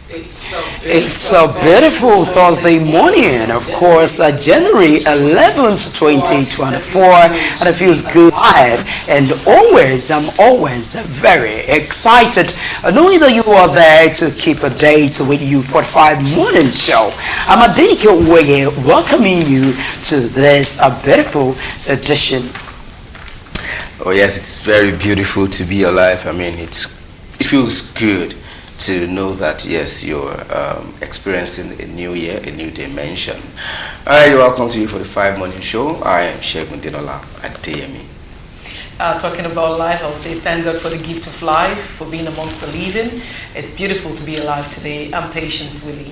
It's a beautiful Thursday morning, of course, January 11th, 2024, and it feels good live. And I'm always very excited knowing that you are there to keep a date with you for 5 morning show. I'm Adenike Owoye, welcoming you to this beautiful edition. Oh yes, it's very beautiful to be alive. I mean, it feels good to know that yes, you're experiencing a new year, a new dimension. All right, welcome to you for the 5 morning show. I am Shegun Dinola at DME. Talking about life, I'll say thank God for the gift of life, for being amongst the living. It's beautiful to be alive today. I'm Patience Willie.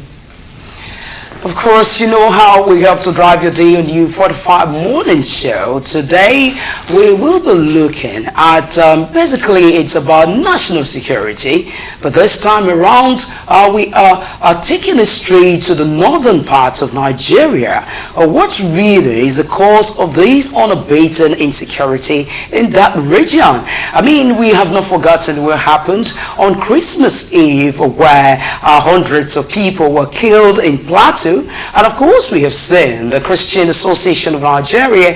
Of course, you know how we help to drive your day on you for the 5 morning show. Today, we will be looking at, basically, it's about national security. But this time around, we are taking it straight to the northern parts of Nigeria. What really is the cause of this unabated insecurity in that region? I mean, we have not forgotten what happened on Christmas Eve, where hundreds of people were killed in Plateau. And of course, we have seen the Christian Association of Nigeria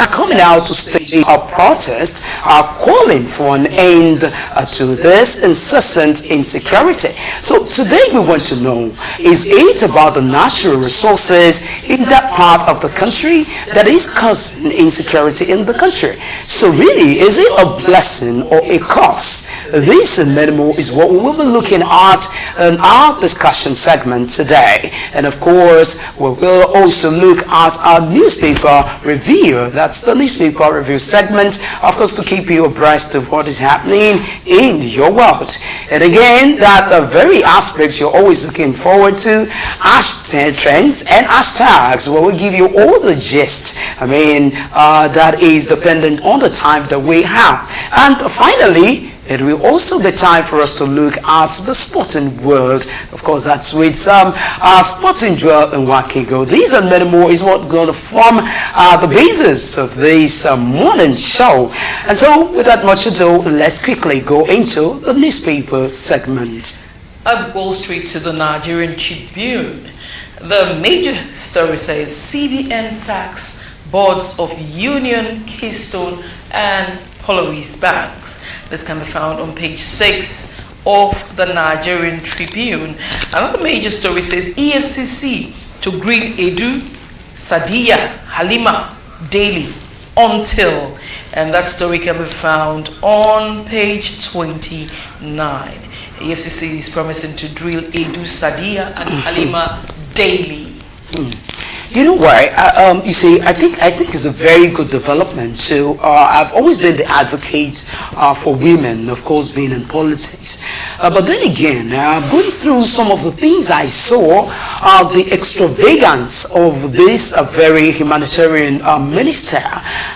coming out to stage a protest, calling for an end to this incessant insecurity. So today we want to know, is it about the natural resources in that part of the country that is causing insecurity in the country? So really, is it a blessing or a curse? This and many more is what we will be looking at in our discussion segment today. And of course, we will also look at our newspaper review. That's the newspaper review segment, of course, to keep you abreast of what is happening in your world. And again, that very aspect you're always looking forward to, hashtag trends and hashtags, where we give you all the gist. I mean, that is dependent on the time that we have. And finally, it will also be time for us to look at the sporting world. Of course, that's with some sporting jewel and Wakigo. These and many more is what going to form the basis of this morning show. And so, without much ado, let's quickly go into the newspaper segment. Up Wall Street to the Nigerian Tribune. The major story says CBN sacks boards of Union, Keystone, and Polaris banks. This can be found on page 6 of the Nigerian Tribune. Another major story says EFCC to grill Edu, Sadiya, Halima daily until, and that story can be found on page 29. EFCC is promising to drill Edu, Sadiya, and Halima daily. You know why? You see, I think it's a very good development. So I've always been the advocate for women, of course, being in politics. But then again, going through some of the things I saw, the extravagance of this very humanitarian minister,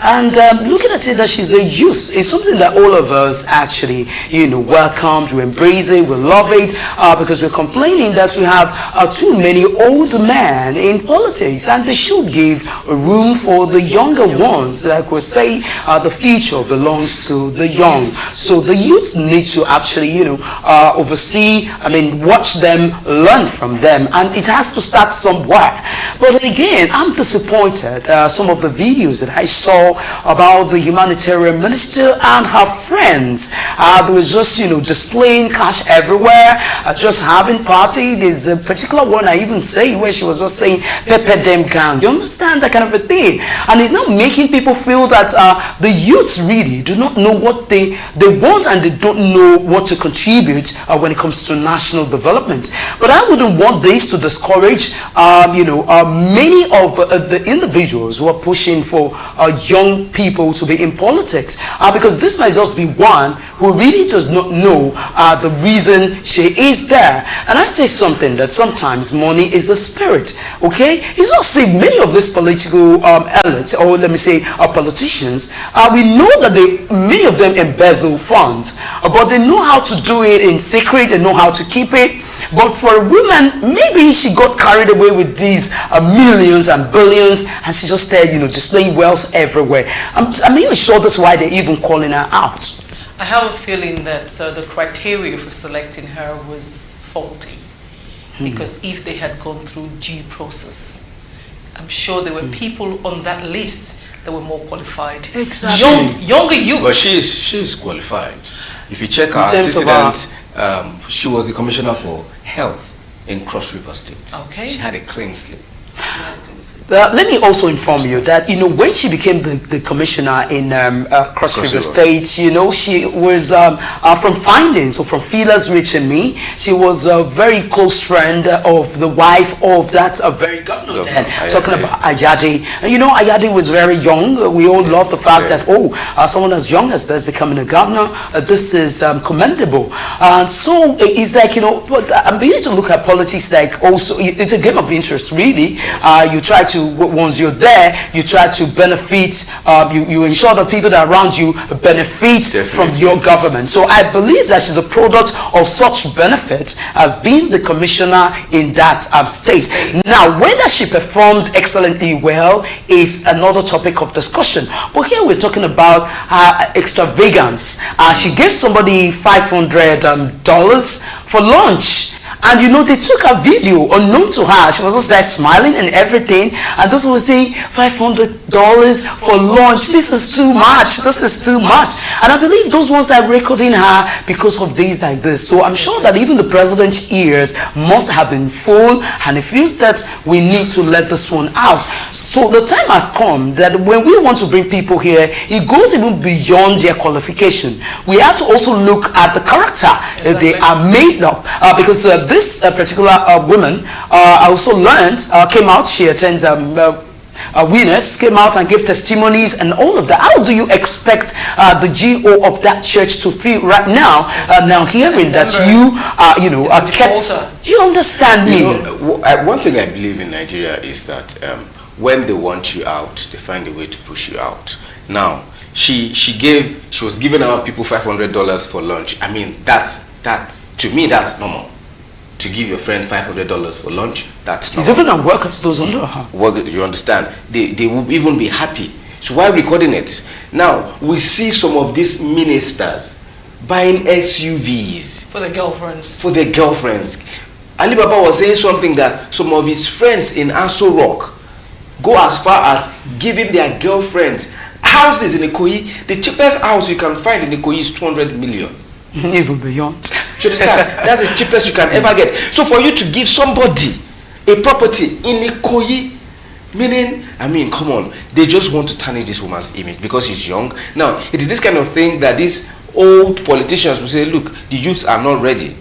and looking at it that she's a youth, is something that all of us actually, welcomed, we embrace it, we love it, because we're complaining that we have too many old men in politics. And they should give room for the younger ones. Like we say, the future belongs to the young. So the youth need to actually, oversee, watch them, learn from them. And it has to start somewhere. But again, I'm disappointed. Some of the videos that I saw about the humanitarian minister and her friends, they were just, displaying cash everywhere, just having party. There's a particular one I even say where she was just saying, Pepe them gang. You understand that kind of a thing? And it's not making people feel that the youths really do not know what they want, and they don't know what to contribute when it comes to national development. But I wouldn't want this to discourage many of the individuals who are pushing for young people to be in politics, because this might just be one who really does not know the reason she is there. And I say something that sometimes money is the spirit. Okay, it's not say many of these political elites, or let me say politicians, we know that many of them embezzle funds, but they know how to do it in secret, they know how to keep it. But for a woman, maybe she got carried away with these millions and billions, and she just started, displaying wealth everywhere. I'm really sure that's why they're even calling her out. I have a feeling that the criteria for selecting her was faulty. because if they had gone through due process, I'm sure there were people on that list that were more qualified. Exactly. Younger youth. But she's qualified. If you check her In terms of antecedents, she was the commissioner for health in Cross River State. Okay. She had a clean slate. Let me also inform you that, when she became the commissioner in Cross River State, she was from findings or from feelers reaching me, she was a very close friend of the wife of that very governor then, talking about Ayade. And Ayade was very young. We all love the fact that, someone as young as this becoming a governor, this is commendable. So it's like, but I'm beginning to look at politics like also, it's a game of interest, really. You try to, once you're there, you try to benefit, you ensure that people that are around you benefit from your government. So I believe that she's a product of such benefits as being the commissioner in that state. Now, whether she performed excellently well is another topic of discussion. But here we're talking about extravagance. She gave somebody $500 for lunch. And they took a video unknown to her. She was just there smiling and everything. And those were saying $500 for lunch. This is too much. This is too much. And I believe those ones are recording her because of days like this. So I'm sure that even the president's ears must have been full. And he feels that we need to let this one out. So the time has come that when we want to bring people here, it goes even beyond their qualification. We have to also look at the character that they are made up. Because this particular woman, I also learned, came out, she attends winners, came out and gave testimonies and all of that. How do you expect the GO of that church to feel right now, now hearing that you are kept? Do you understand me? One thing I believe in Nigeria is that when they want you out, they find a way to push you out. Now, she was giving our people $500 for lunch. I mean, to me, that's normal. To give your friend $500 for lunch, that's normal. It's even workers, those under her. Well, you understand? They will even be happy. So why recording it? Now, we see some of these ministers buying SUVs. For their girlfriends. For their girlfriends. Ali Baba was saying something that some of his friends in Aso Rock go as far as giving their girlfriends houses in Ikoyi. The cheapest house you can find in Ikoyi is 200 million. Even beyond. You understand? That's the cheapest you can ever get. So for you to give somebody a property in Ikoyi, meaning, come on, they just want to tarnish this woman's image because she's young. Now, it is this kind of thing that these old politicians will say, look, the youths are not ready.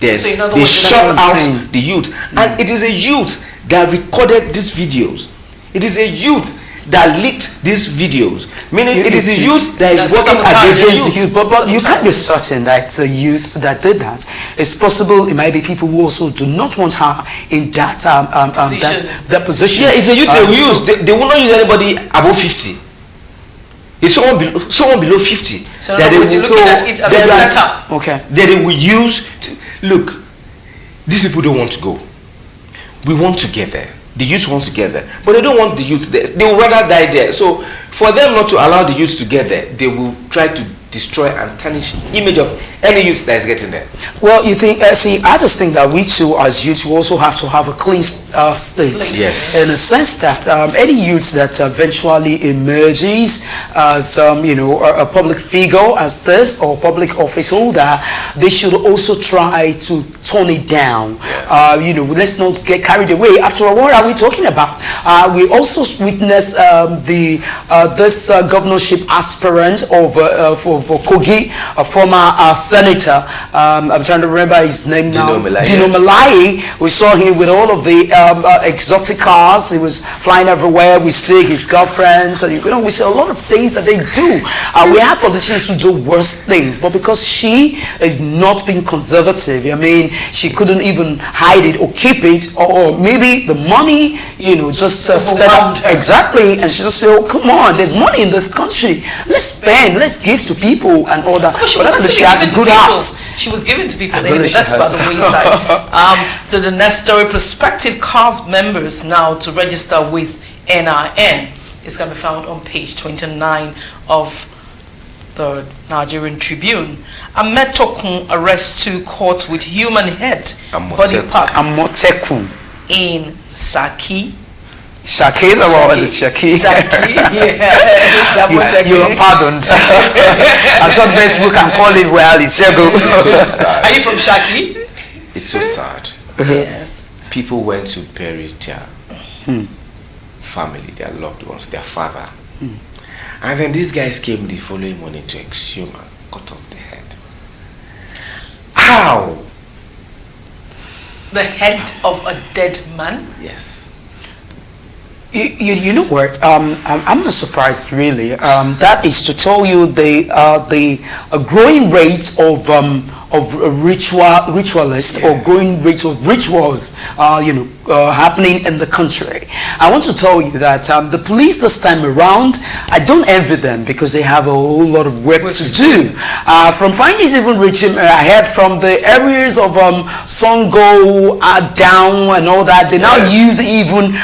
Then so they shut out the youth. And it is a youth that recorded these videos. It is a youth that leaked these videos. Meaning it is a youth that is working against the youth. But you can't be certain that it's a youth that did that. It's possible it might be people who also do not want her in that that position. Yeah, it's a youth they will use. They will not use anybody above 50. It's someone below 50 so that they will looking at it as a setup. Okay. That they will use look, these people don't want to go. We want to get there. The youth want to get there, but they don't want the youth there. They would rather die there. So for them not to allow the youth to get there, they will try to destroy and tarnish the image of any youth that is getting there. Well, you think, I just think that we too as youth also have to have a clean slate. Yes. In the sense that any youth that eventually emerges as a public figure as this or public office holder, they should also try to tone it down. Yeah. Let's not get carried away. After all, what are we talking about? We also witnessed this governorship aspirant for Kogi, a former senator. I'm trying to remember his name now. Dino Malai. We saw him with all of the exotic cars. He was flying everywhere. We see his girlfriends. And, we see a lot of things that they do. We have politicians who do worse things, but because she is not being conservative, she couldn't even hide it or keep it, or maybe the money, just set up exactly, and she just said, "Oh, come on, there's money in this country. Let's spend, let's give to people and all that." But she has a good heart. She was given to people. Anyway, that's by the wayside. So the next story: prospective cast members now to register with NIN. It's going to be found on page 29 of The Nigerian Tribune. Ametokun arrests 2 caught with human head, body parts Amotekun. in Saki. Shaki, is what is Shaki? Saki, yeah. You are pardoned. I'm sure Facebook can call it well. It's Shago. It's so sad. Are you from Shaki? It's so sad. Yes. People went to bury their family, their loved ones, their father. And then these guys came the following morning to exhume and cut off the head. How? The head of a dead man? Yes. You know what? I'm not surprised really. That is to tell you the growing rate of ritualists or growing rates of rituals, happening in the country. I want to tell you that the police this time around, I don't envy them because they have a whole lot of work to do. From findings even reaching ahead from the areas of Songo, down and all that, they now use even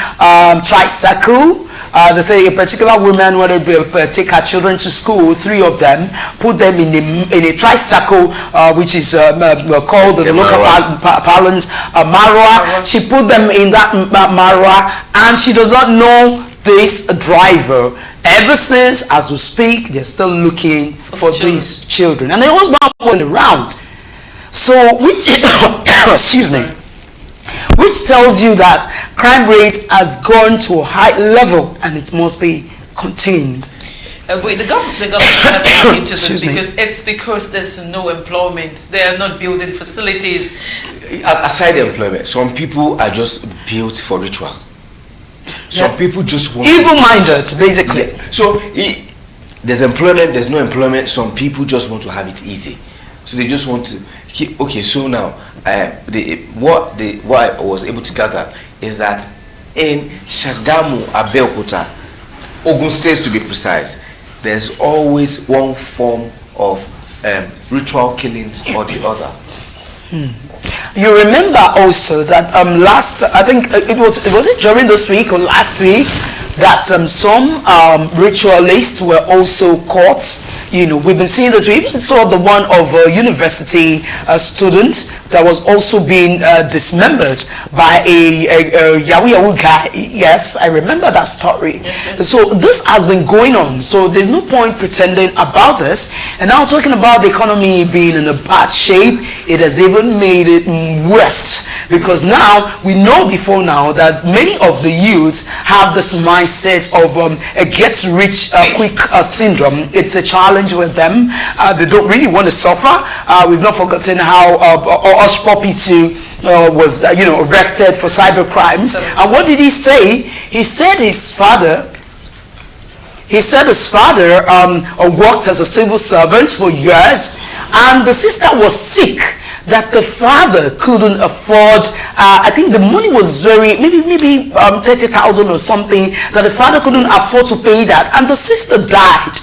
tricycle. They say a particular woman wanted to take her children to school, 3 of them, put them in a tricycle, which is called the local parlance marwa. She put them in that marwa, and she does not know this driver. Ever since, as we speak, they're still looking for these children, and they always going around. So, which excuse me. Which tells you that crime rate has gone to a high level and it must be contained. Wait, the government has to into this because there's no employment. They are not building facilities. Aside employment, some people are just built for ritual. Some people just want evil-minded, basically. Yeah. So there's employment, there's no employment. Some people just want to have it easy. So they just want to keep. Okay, so now what I was able to gather is that in Shagamu, Abeokuta, Ogun State to be precise, there's always one form of ritual killings or the other. You remember also that I think it was during this week or last week that some ritualists were also caught. We've been seeing this. We even saw the one of a university student that was also being dismembered by a Yahoo guy. Yes, I remember that story. Yes. So this has been going on. So there's no point pretending about this. And now talking about the economy being in a bad shape, it has even made it worse. Because now, we know before now that many of the youths have this mindset of a get-rich-quick syndrome. It's a challenge with them. They don't really want to suffer. We've not forgotten how Osh Poppy too was arrested for cyber crimes. And what did he say? He said his father worked as a civil servant for years, and the sister was sick, that the father couldn't afford. I think the money was maybe 30,000 or something, that the father couldn't afford to pay that, and the sister died.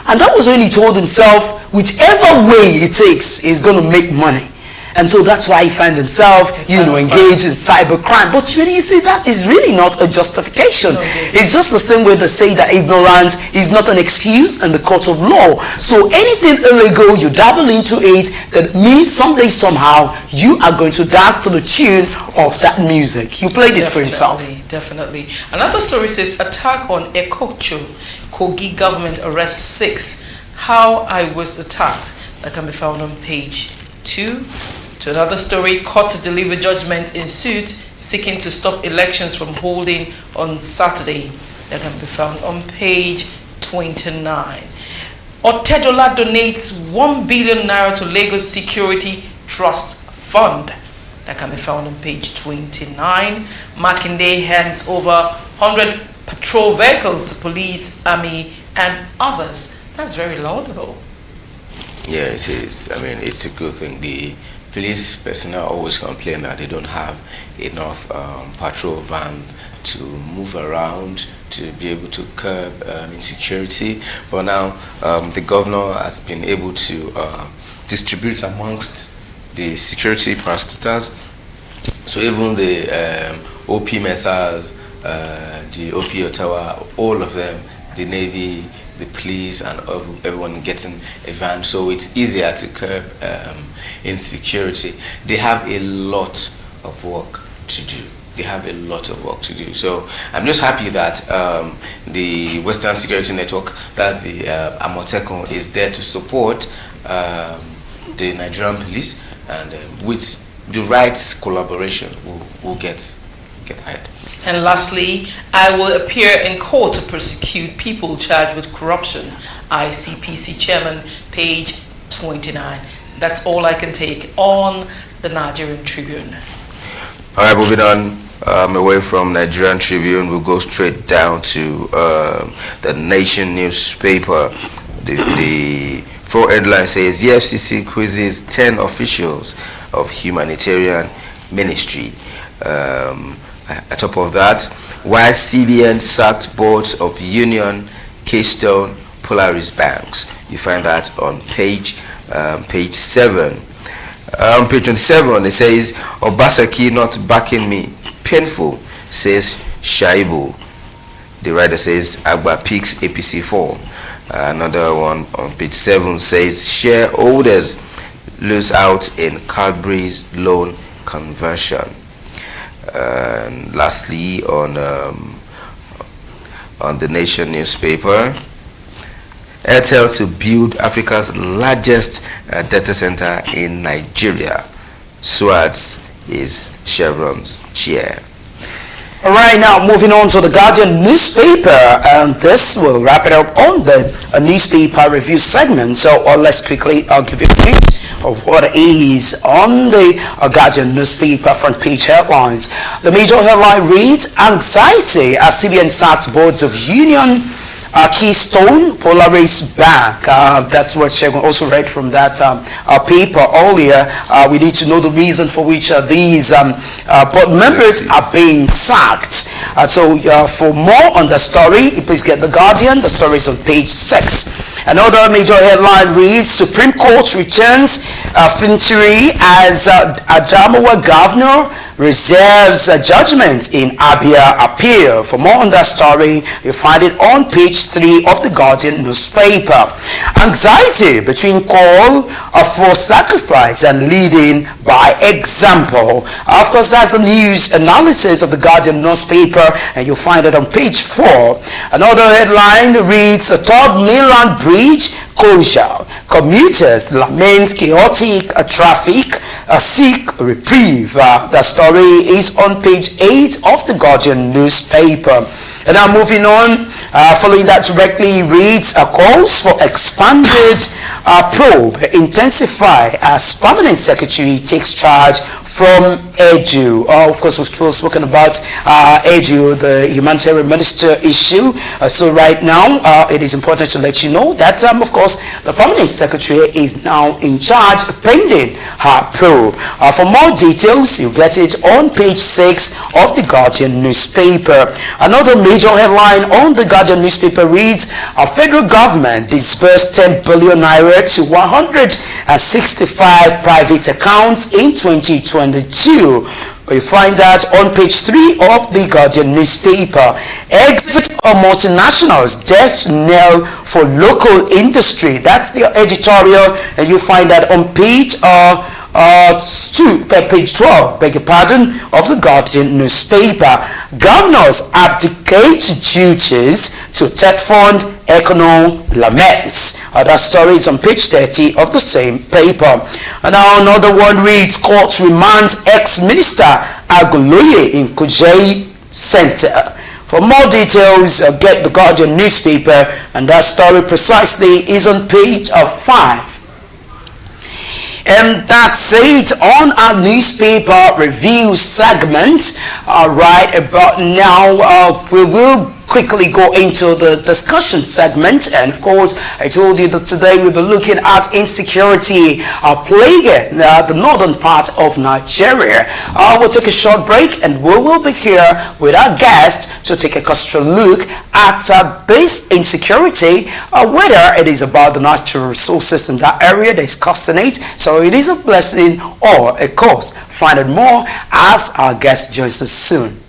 And that was when he told himself, whichever way it takes, he's going to make money. And so that's why he found himself, engaged in cyber crime. But you see, that is really not a justification. No, it's just the same way they say that ignorance is not an excuse in the court of law. So anything illegal, you dabble into it, that means someday, somehow, you are going to dance to the tune of that music. You played it for yourself. Definitely. Another story says, attack on Ekocho. Kogi government arrests 6. How I was attacked. That can be found on page 2. To another story, court to deliver judgment in suit seeking to stop elections from holding on Saturday. That can be found on page 29. Otedola donates 1 billion naira to Lagos Security Trust Fund. That can be found on page 29. Makinde hands over 100 patrol vehicles to police, army, and others. That's very laudable. Yeah, it is. I mean, it's a good thing. The police personnel always complain that they don't have enough patrol van to move around to be able to curb insecurity. But now the governor has been able to distribute amongst the security parastatals. So even the OP Messers, the OP Ottawa, all of them, the Navy, the police and everyone getting a van, so it's easier to curb insecurity. They have a lot of work to do. They have a lot of work to do. So I'm just happy that the Western Security Network, that's the Amotekun, is there to support the Nigerian police, and with the right collaboration, we'll get ahead. And lastly, I will appear in court to prosecute people charged with corruption. ICPC Chairman, page 29. That's all I can take on the Nigerian Tribune. All right, moving on away from Nigerian Tribune, we'll go straight down to the Nation newspaper. The front headline says, the FCC quizzes 10 officials of humanitarian ministry. On top of that, why CBN sacked boards of Union, Keystone, Polaris banks. You find that on page 7. On page 27, it says, Obaseki not backing me. Painful, says Shaibu. The writer says, Agba picks APC 4. Another one on page 7 says, shareholders lose out in Cadbury's loan conversion. And lastly, on the Nation newspaper, Airtel to build Africa's largest data center in Nigeria. Swartz is Chevron's chair. All right, now moving on to the Guardian newspaper, and this will wrap it up on the newspaper review segment. So let's quickly give you a hint of what is on the Guardian newspaper front page headlines. The major headline reads, anxiety as CBN sacks boards of Union, Keystone, Polaris Bank. That's what Shegun also read from that paper earlier. We need to know the reason for which these board members are being sacked. So for more on the story, please get the Guardian. The story is on page 6. Another major headline reads, Supreme Court returns Fintiri as Adamawa governor reserves judgment in Abia appeal. For more on that story, you find it on page 3 of the Guardian newspaper. Anxiety between call for sacrifice and leading by example. Of course, that's the news analysis of the Guardian newspaper, and you'll find it on page 4. Another headline reads, the third mainland bridge closure. Commuters lament chaotic traffic, seek reprieve. The story is on page 8 of the Guardian newspaper. And now moving on, following that directly reads, calls for expanded probe intensify as permanent secretary takes charge from Edu. Of course, we've spoken about Edu, the humanitarian minister issue. So right now, it is important to let you know that, of course, the permanent secretary is now in charge pending her probe. For more details, you get it on page 6 of the Guardian newspaper. Another major headline on the Guardian newspaper reads, a federal government disbursed 10 billion naira to 165 private accounts in 2022. You find that on page 3 of the Guardian newspaper. Exit of multinationals, death knell for local industry. That's the editorial, and you find that on page page 12, beg your pardon, of the Guardian newspaper. Governors abdicate duties to TED Fund, Econo laments. That story is on page 30 of the same paper. And now another one reads, court remands ex-minister Agoloye in Kujei Center. For more details, get the Guardian newspaper, and that story precisely is on page 5. And that's it on our newspaper review segment. Right about now, we will quickly go into the discussion segment, and of course I told you that today we'll be looking at insecurity plaguing the northern part of Nigeria. We'll take a short break and we will be here with our guest to take a closer look at this insecurity, whether it is about the natural resources in that area that is causing it, so it is a blessing or a curse. Find out more as our guest joins us soon.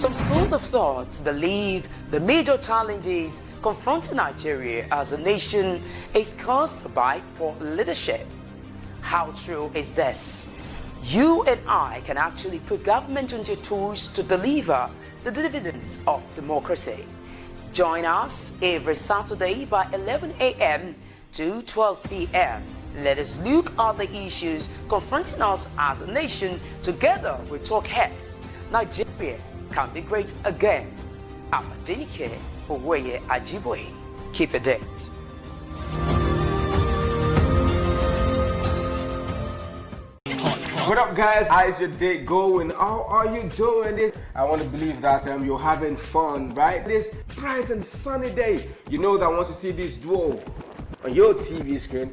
Some school of thoughts believe the major challenges confronting Nigeria as a nation is caused by poor leadership. How true is this? You and I can actually put government into tools to deliver the dividends of democracy. Join us every Saturday by 11 a.m. to 12 p.m. Let us look at the issues confronting us as a nation together with talk heads. Nigeria can be great again. I'm Adenike Oweye Ajiboye. Keep it date. What up, guys? How's your day going? How are you doing this? I want to believe that you're having fun, right? This bright and sunny day. You know that once you see this duo on your TV screen.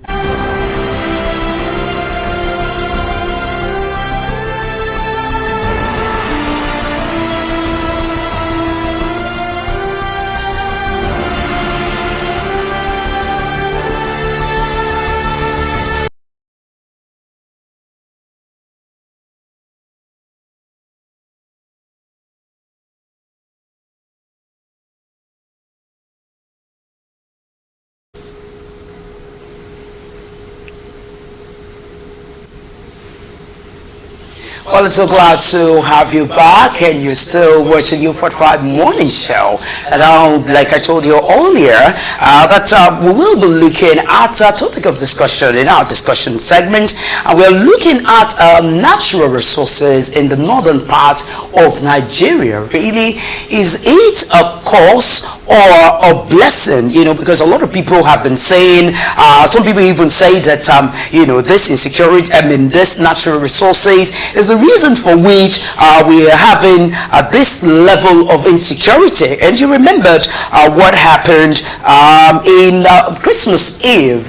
Well, it's so glad to have you back, and you're still watching U45 Morning Show. And like I told you earlier, that we will be looking at a topic of discussion in our discussion segment, and we're looking at natural resources in the northern part of Nigeria. Really, is it a cause or a blessing? You know, because a lot of people have been saying, some people even say that you know, this insecurity, this natural resources is the reason for which we are having this level of insecurity. And you remembered what happened in Christmas Eve.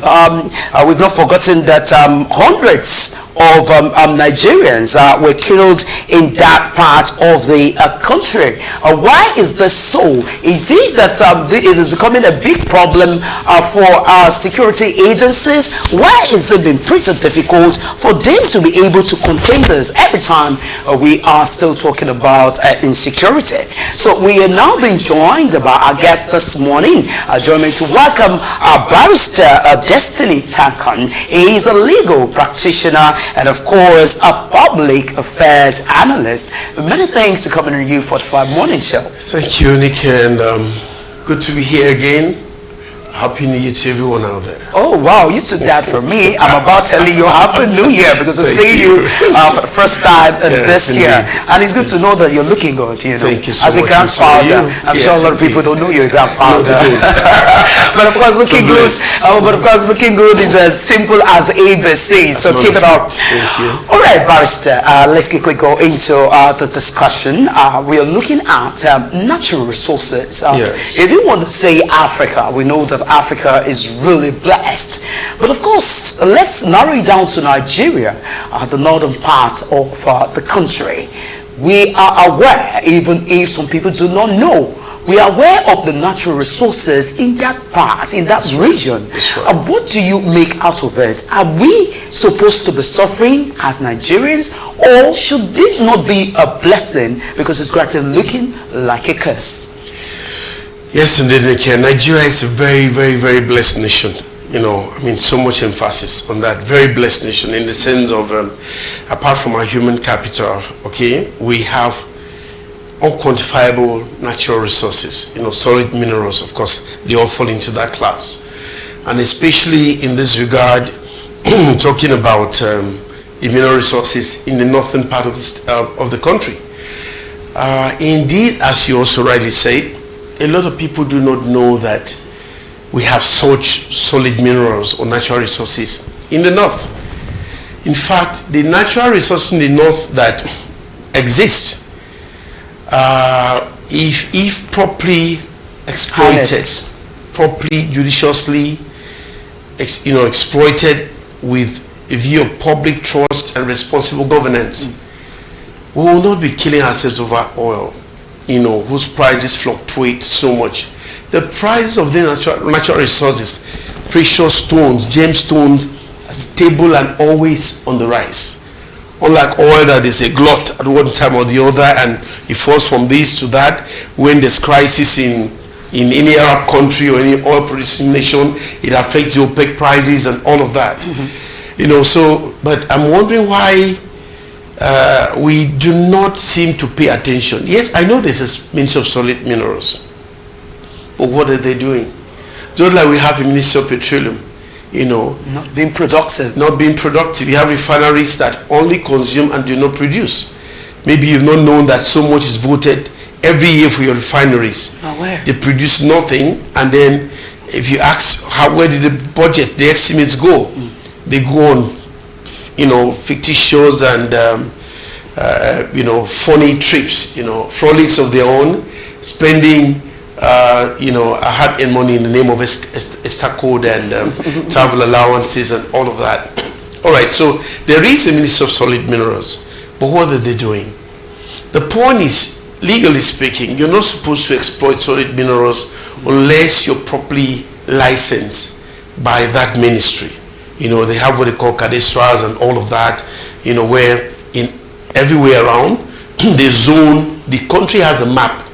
We've not forgotten that hundreds of Nigerians were killed in that part of the country. Why is this so? Is it that it is becoming a big problem for security agencies? Why is it been pretty difficult for them to be able to contain this every time we are still talking about insecurity? So we are now being joined by our guest this morning. Join me to welcome our barrister Destiny Tankon. He is a legal practitioner and of course a public affairs analyst. Many thanks for coming to U45 Morning Show. Thank you, Nick, and good to be here again. Happy New Year to everyone out there. Oh wow, you took that from me. I'm about telling you Happy New Year because I see you for the first time this year, and it's good to know that you're looking good. You know, thank you so as a much. grandfather, I'm sure a lot of people don't know you're a grandfather. But of course, looking good. But of course, looking good is as simple as ABC. So keep it up. Thank you. All right, barrister. Let's quickly go into the discussion. We are looking at natural resources. Yes. If you want to say Africa, we know that Africa is really blessed. But of course, let's narrow it down to Nigeria, the northern part of the country. We are aware, even if some people do not know, we are aware of the natural resources in that part, in that region. Right. What do you make out of it? Are we supposed to be suffering as Nigerians, or should it not be a blessing because it's gradually looking like a curse? Yes, indeed, Nick. Nigeria is a very, very, very blessed nation. You know, I mean, so much emphasis on that. Very blessed nation in the sense of, apart from our human capital, okay, we have unquantifiable natural resources. You know, solid minerals, of course, they all fall into that class. And especially in this regard, talking about the mineral resources in the northern part of the country. Indeed, as you also rightly said, a lot of people do not know that we have such solid minerals or natural resources in the north. In fact, the natural resources in the north that exist, if properly exploited, properly, judiciously, exploited with a view of public trust and responsible governance, we will not be killing ourselves over oil, you know, whose prices fluctuate so much. The price of the natural resources, precious stones, gemstones, are stable and always on the rise. Unlike oil that is a glut at one time or the other, and it falls from this to that. When there's crisis in any Arab country or any oil producing nation, it affects the OPEC prices and all of that. So, but I'm wondering why we do not seem to pay attention. Yes, I know there's a Ministry of Solid Minerals, but what are they doing? Just like we have a Ministry of Petroleum, not being productive. Not being productive. You have refineries that only consume and do not produce. Maybe you've not known that so much is voted every year for your refineries. Where? They produce nothing, and then if you ask where did the budget, the estimates go, they go on, fictitious and funny trips, frolics of their own, spending hard-earned money in the name of Esta code and travel allowances and all of that. All right, so there is a Ministry of Solid Minerals, but what are they doing? The point is, legally speaking, you're not supposed to exploit solid minerals unless you're properly licensed by that ministry. They have what they call cadastras and all of that, where in everywhere around the country has a map,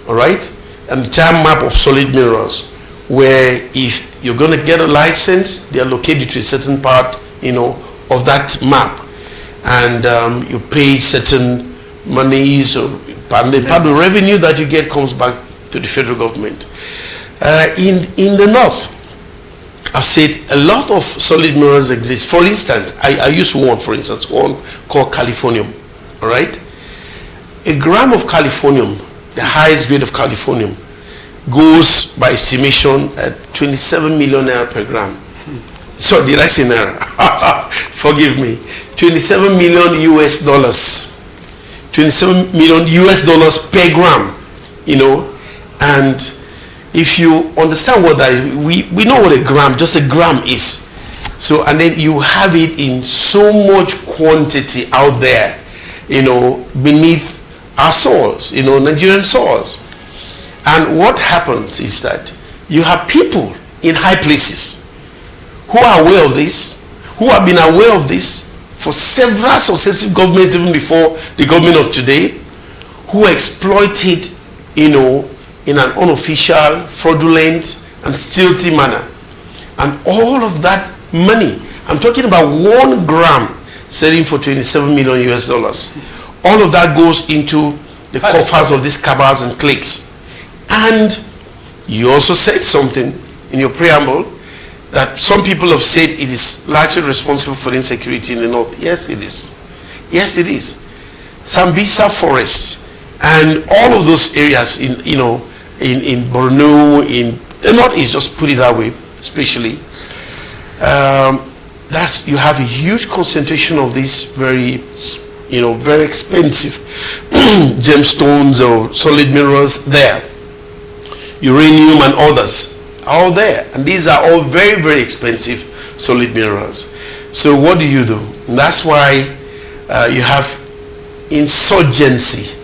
all right? An entire map of solid minerals, where if you're going to get a license, they are located to a certain part, of that map, and you pay certain monies, and part of the revenue that you get comes back to the federal government. In the north, I've said a lot of solid minerals exist. For instance, I use one called californium. All right, a gram of californium, the highest grade of californium, goes by estimation at 27 million naira per gram. So did I say naira? Forgive me. 27 million US dollars. 27 million US dollars per gram. And if you understand what that is, we know what just a gram is. So, and then you have it in so much quantity out there, beneath our soils, Nigerian soils. And what happens is that you have people in high places who are aware of this, who have been aware of this for several successive governments, even before the government of today, who exploit it, in an unofficial, fraudulent, and stealthy manner. And all of that money, I'm talking about 1 gram selling for 27 million US dollars. All of that goes into the coffers of these cabals and cliques. And you also said something in your preamble that some people have said it is largely responsible for the insecurity in the north. Yes, it is. Yes, it is. Sambisa Forest and all of those areas in Borno, in the northeast, just put it that way, especially. You have a huge concentration of these very expensive gemstones or solid minerals there. Uranium and others are all there, and these are all very, very expensive solid minerals. So what do? And that's why you have insurgency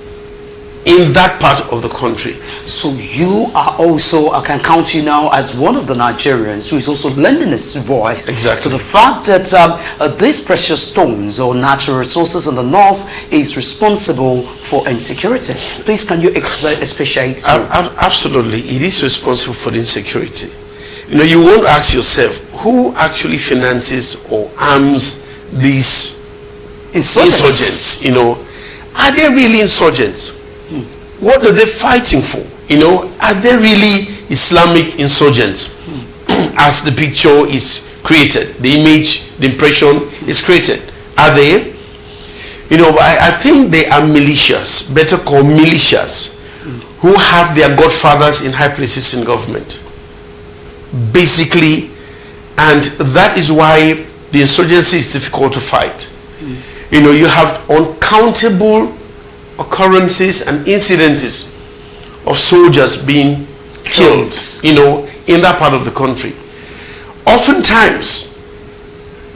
in that part of the country. So you are also, I can count you now as one of the Nigerians who is also lending his voice to the fact that these precious stones or natural resources in the north is responsible for insecurity. Please, can you expatiate? Absolutely, it is responsible for the insecurity. You won't ask yourself who actually finances or arms these insurgents. Are they really insurgents? What are they fighting for? Are they really Islamic insurgents? As the picture is created, the image, the impression is created. Are they? I think they are militias, better called militias, who have their godfathers in high places in government. Basically, and that is why the insurgency is difficult to fight. You have uncountable occurrences and incidences of soldiers being killed, in that part of the country. Oftentimes,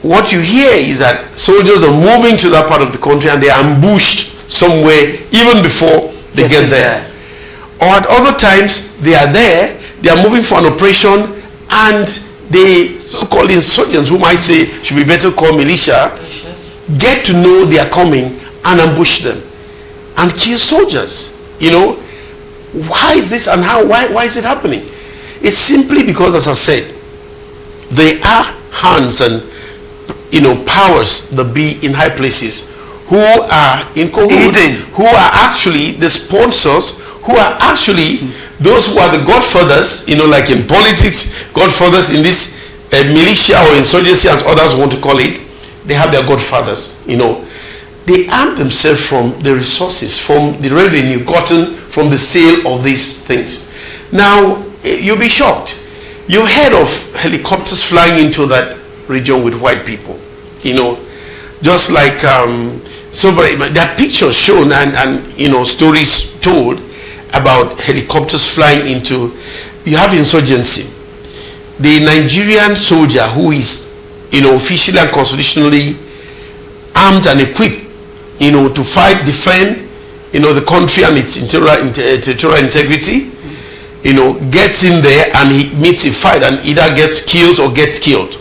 what you hear is that soldiers are moving to that part of the country and they are ambushed somewhere even before they get there. Or at other times, they are there, they are moving for an operation, and the so-called insurgents, who might say should be better called militia, get to know they are coming and ambush them and kill soldiers. You know, why is this and how? Why is it happening? It's simply because, as I said, there are hands and powers that be in high places who are in cahoots, who are actually the sponsors, who are actually those who are the godfathers, like in politics, godfathers in this militia or insurgency, as others want to call it. They have their godfathers, They arm themselves from the resources, from the revenue gotten from the sale of these things. Now, you'll be shocked. You heard of helicopters flying into that region with white people, just like there are pictures shown and stories told about helicopters flying into. You have insurgency. The Nigerian soldier who is officially and constitutionally armed and equipped to fight, defend the country and its territorial integrity, gets in there and he meets a fight and either gets killed or gets killed.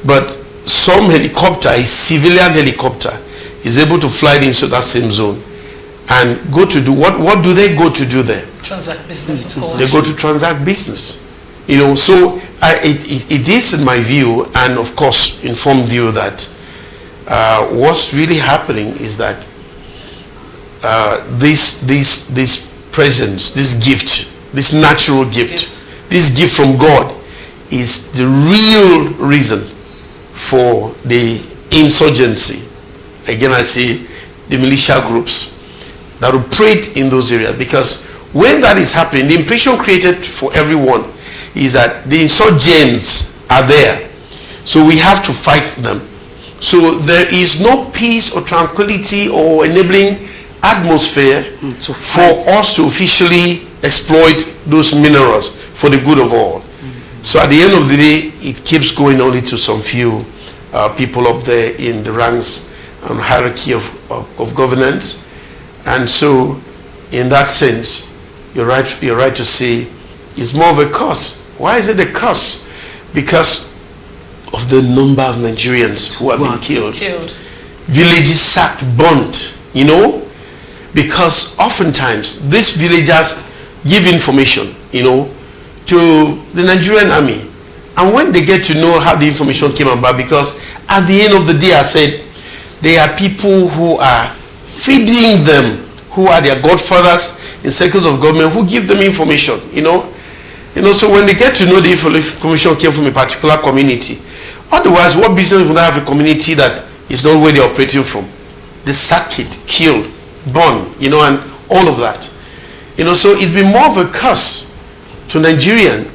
But some helicopter, a civilian helicopter, is able to fly into that same zone and go to do what do they go to do there? Transact business, of course. They go to transact business. So it is in my view, and of course informed view, that what's really happening is that this presence, this gift, this natural gift, this gift from God is the real reason for the insurgency. Again, I say the militia groups that operate in those areas, because when that is happening, the impression created for everyone is that the insurgents are there, so we have to fight them. So there is no peace or tranquility or enabling atmosphere for us to officially exploit those minerals for the good of all. So at the end of the day, it keeps going only to some few people up there in the ranks and hierarchy of governance. And so in that sense, you're right to say it's more of a curse. Why is it a curse? Because of the number of Nigerians who have been killed. Villages sacked, burnt, because oftentimes these villagers give information, to the Nigerian army. And when they get to know how the information came about, because at the end of the day, I said, there are people who are feeding them, who are their godfathers in circles of government, who give them information, so when they get to know the information came from a particular community, otherwise, what business would I have a community that is not where they're operating from? They sack it, kill, burn, and all of that. So it's been more of a curse to Nigerians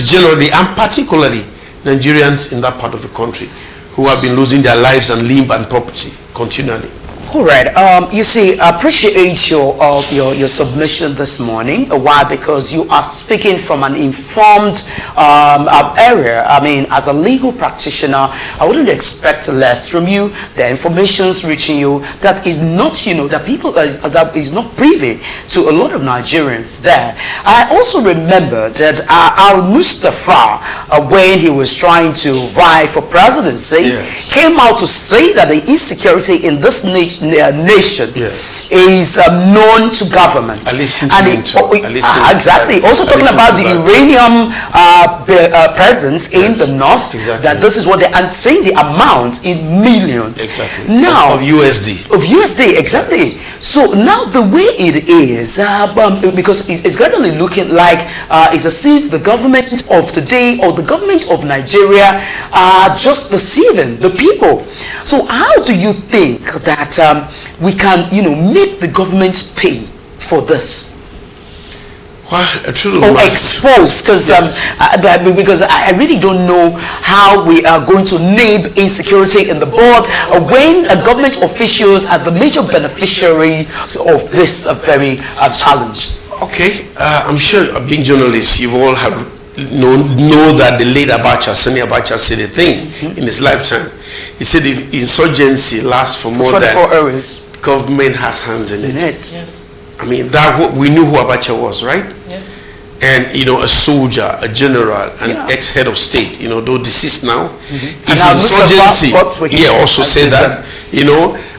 generally, and particularly Nigerians in that part of the country who have been losing their lives and limb and property continually. All right. You see, I appreciate your submission this morning. Why? Because you are speaking from an informed area. I mean, as a legal practitioner, I wouldn't expect less from you. The information's reaching you that is not, that people that is not privy to a lot of Nigerians there. I also remember that Al Mustafa, when he was trying to vie for presidency, came out to say that the insecurity in this nation is known to government. I listened to him too. Exactly. Also talking about the uranium presence in the north. Exactly. That this is what they, and saying the amount in millions. Exactly. Now of USD. Of USD, exactly. Yes. So now the way it is, because it's gradually looking like it's as if the government of today or the government of Nigeria are just deceiving the people. So how do you think that we can, make the government pay for this? Well, or expose, because I really don't know how we are going to name insecurity in the board when government officials are the major beneficiary of this very challenge. Okay, I'm sure being journalists, you've all have know that the late Abacha, Sani Abacha, said a thing in his lifetime. He said if insurgency lasts for more 24 than hours, government has hands in it. Yes. I mean, that we knew who Abacha was, right? Yes. and a soldier, a general, an Yeah. ex-head of state, though deceased now, And if now insurgency, Mustafa Butt, also said that,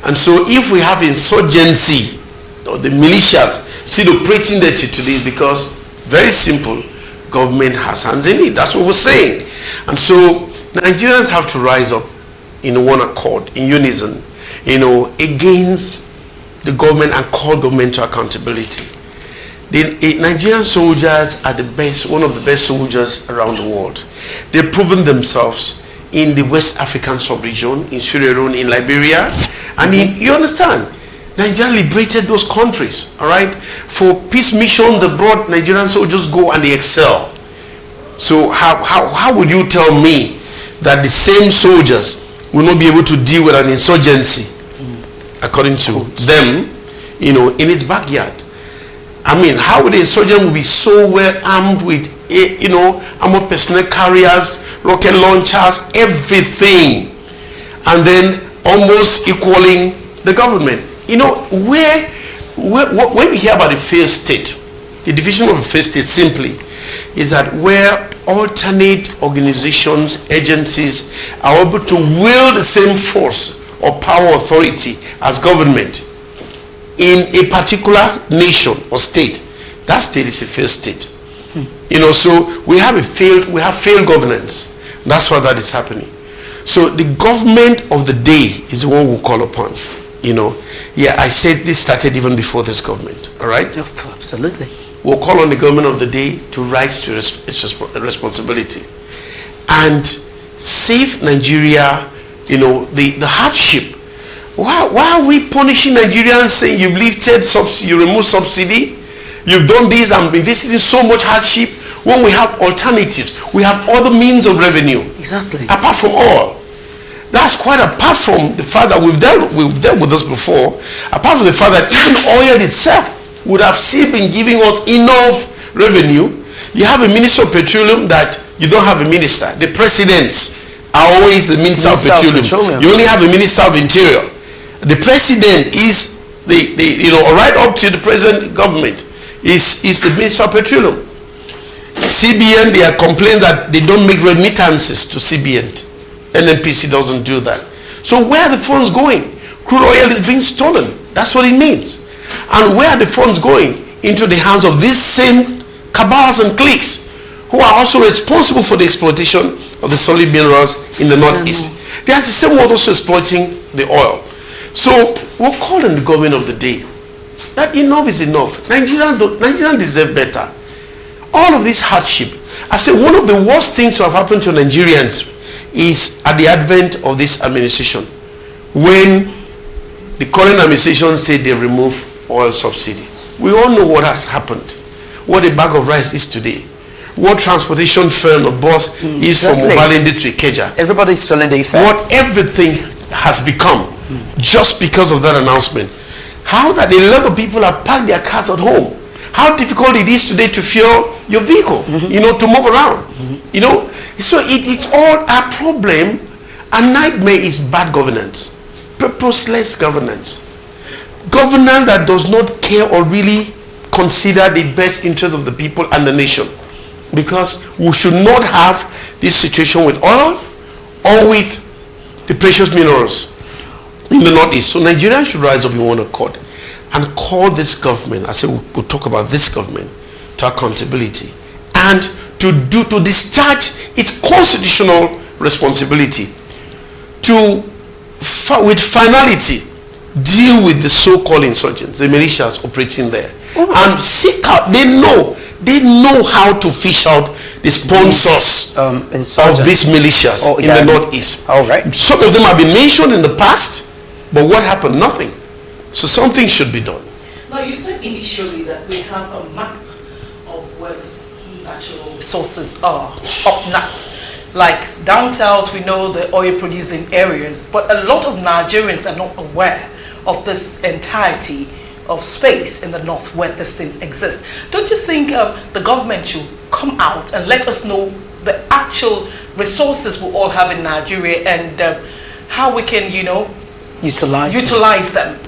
and so if we have insurgency, or the militias still operating there till today, because very simple, government has hands in it. That's what we're saying. And so Nigerians have to rise up in one accord, in unison, against the government and call government to accountability. The Nigerian soldiers are the best, one of the best soldiers around the world. They've proven themselves in the West African sub-region, in Sierra Leone, in Liberia, and you understand, Nigeria liberated those countries, all right? For peace missions abroad, Nigerian soldiers go and they excel. So how would you tell me that the same soldiers will not be able to deal with an insurgency, according to them, in its backyard? I mean, how would the insurgent be so well armed with, armored personnel carriers, rocket launchers, everything, and then almost equaling the government? When we hear about a failed state, the division of a failed state simply is that where alternate organizations, agencies are able to wield the same force or power authority as government in a particular nation or state, that state is a failed state. So we have failed governance. That's why that is happening. So the government of the day is the one we'll call upon. I said this started even before this government, all right? Absolutely. We'll call on the government of the day to rise to its responsibility and save Nigeria, the hardship. Why are we punishing Nigerians, saying you've lifted subsidy, you removed subsidy, you've done this and been visiting so much hardship, when we have alternatives, we have other means of revenue. Exactly. Apart from oil. That's quite apart from the fact that we've dealt with this before, apart from the fact that even oil itself would have still been giving us enough revenue. You have a minister of petroleum that you don't have a minister. The presidents are always the minister of petroleum. You only have a minister of interior. The president is right up to the present government is the minister of petroleum. CBN, they are complaining that they don't make remittances to CBN. NNPC doesn't do that. So where are the funds going? Crude oil is being stolen. That's what it means. And where are the funds going? Into the hands of these same cabals and cliques who are also responsible for the exploitation of the solid minerals in the northeast. They are the same ones also exploiting the oil. So we're calling the government of the day that enough is enough. Nigerians deserve better. All of this hardship. I say one of the worst things to have happened to Nigerians is at the advent of this administration, when the current administration said they remove oil subsidy. We all know what has happened, what a bag of rice is today, what transportation fare or bus is from Obalende to Ikeja. Everybody's feeling the effect. What everything has become just because of that announcement. How that a lot of people have parked their cars at home. How difficult it is today to fuel your vehicle, to move around, So it's all a problem. A nightmare is bad governance, purposeless governance. Governance that does not care or really consider the best interest of the people and the nation. Because we should not have this situation with oil or with the precious minerals in the northeast. So Nigeria should rise up in one accord and call this government, I say we'll talk about this government, to accountability and to discharge its constitutional responsibility to, with finality, deal with the so-called insurgents, the militias operating there, and seek out. They know how to fish out the sponsors of these militias in the northeast. All right. Some of them have been mentioned in the past, but what happened? Nothing. So something should be done. Now, you said initially that we have a map of where the natural resources are up north. Like down south, we know the oil producing areas, but a lot of Nigerians are not aware of this entirety of space in the north where these things exist. Don't you think the government should come out and let us know the actual resources we all have in Nigeria and how we can, utilize them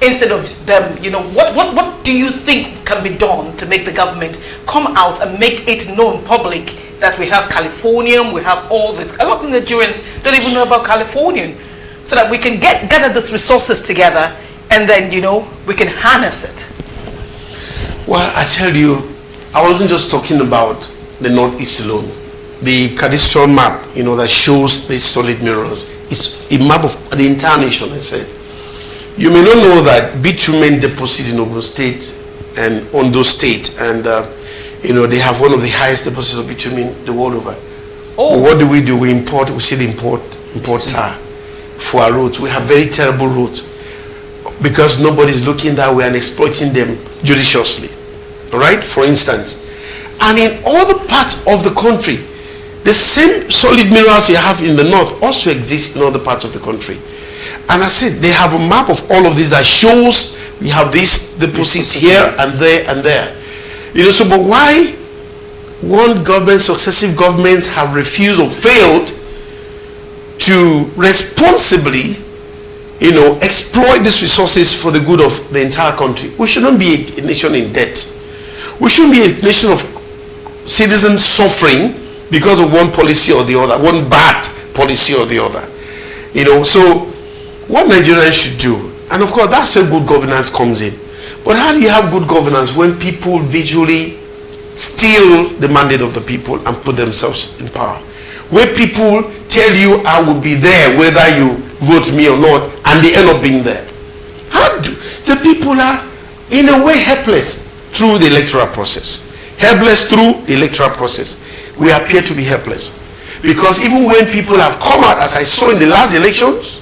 instead of them, what do you think can be done to make the government come out and make it known public that we have Californium, we have all this? A lot of Nigerians don't even know about Californium, so that we can gather these resources together and then, we can harness it. Well, I tell you, I wasn't just talking about the Northeast alone. The cadastral map, that shows these solid minerals, is a map of the entire nation, I said. You may not know that bitumen deposit in Ogun State and Ondo State, and they have one of the highest deposits of bitumen the world over. Oh. But what do? We still import tar for our roads. We have very terrible roads because nobody's looking that way and exploiting them judiciously. All right, for instance. And in other parts of the country, the same solid minerals you have in the north also exist in other parts of the country. And I said they have a map of all of this that shows we have these deposits here and there and there. So but why successive governments have refused or failed to responsibly exploit these resources for the good of the entire country? We shouldn't be a nation in debt. We shouldn't be a nation of citizens suffering because of one policy or the other, one bad policy or the other. So what Nigerians should do, and of course that's where good governance comes in. But how do you have good governance when people visually steal the mandate of the people and put themselves in power? Where people tell you I will be there whether you vote me or not, and they end up being there. The people are in a way helpless through the electoral process. Helpless through the electoral process. We appear to be helpless. Because even when people have come out, as I saw in the last elections,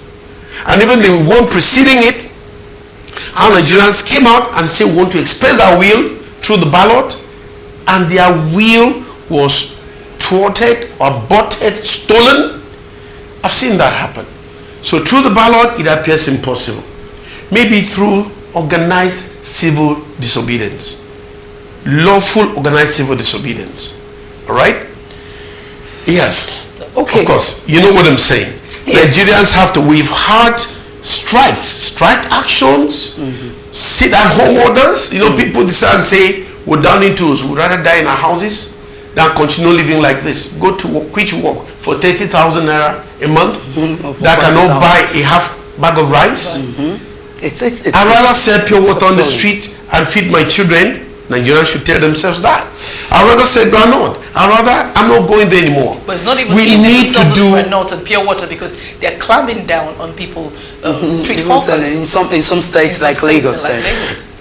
and even the one preceding it, our Nigerians came out and said we want to express our will through the ballot, and their will was thwarted or butted, stolen. I've seen that happen. So through the ballot, it appears impossible. Maybe through organized civil disobedience. Lawful organized civil disobedience. All right? Yes. Okay. Of course. You know what I'm saying. Yes. Nigerians have to, we've had strike actions, sit at home orders. People decide and say, we're down in tools. We'd rather die in our houses than continue living like this. Go to work, quit work for 30,000 naira a month. That cannot buy a half bag of rice. I'd rather sell pure water on the street and feed my children. Nigerians should tell themselves that. I'd rather say granite. I'm not going there anymore. But it's not even easy to sell this granite and pure water because they're clamping down on people, street hawkers. In some states like Lagos.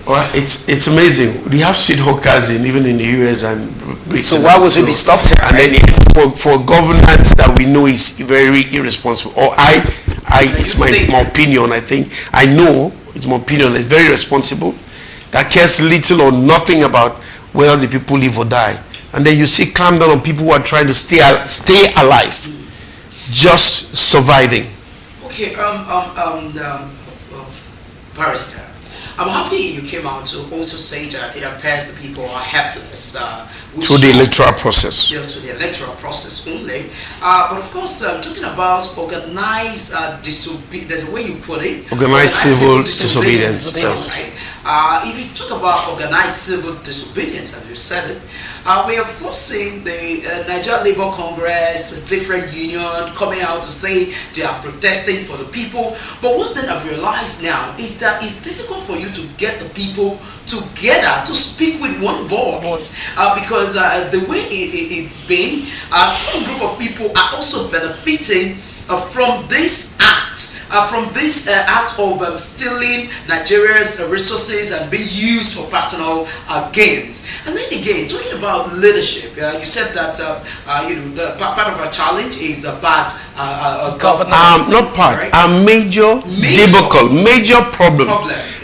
Well, it's amazing. We have street hawkers even in the US and Britain. So why would it be stopped? And then for governance that we know is very irresponsible. Or it's my opinion. I know it's my opinion. It's very responsible. That cares little or nothing about whether the people live or die. And then you see clamp down on people who are trying to stay alive, just surviving. Okay, Barrister, I'm happy you came out to also say that it appears the people are helpless. Through the electoral process. Yeah, to the electoral process only. But of course, talking about organized disobedience, there's a way you put it. Organized civil disobedience. Yes. Right? If you talk about organized civil disobedience, as you said it, we have of course seen the Nigeria Labour Congress, different union coming out to say they are protesting for the people. But one thing I've realized now is that it's difficult for you to get the people together to speak with one voice because the way it's been, some group of people are also benefiting from this act, of stealing Nigeria's resources and being used for personal gains. And then again, talking about leadership, you said that the part of our challenge is bad governance. Not part. Right? A major debacle, major problem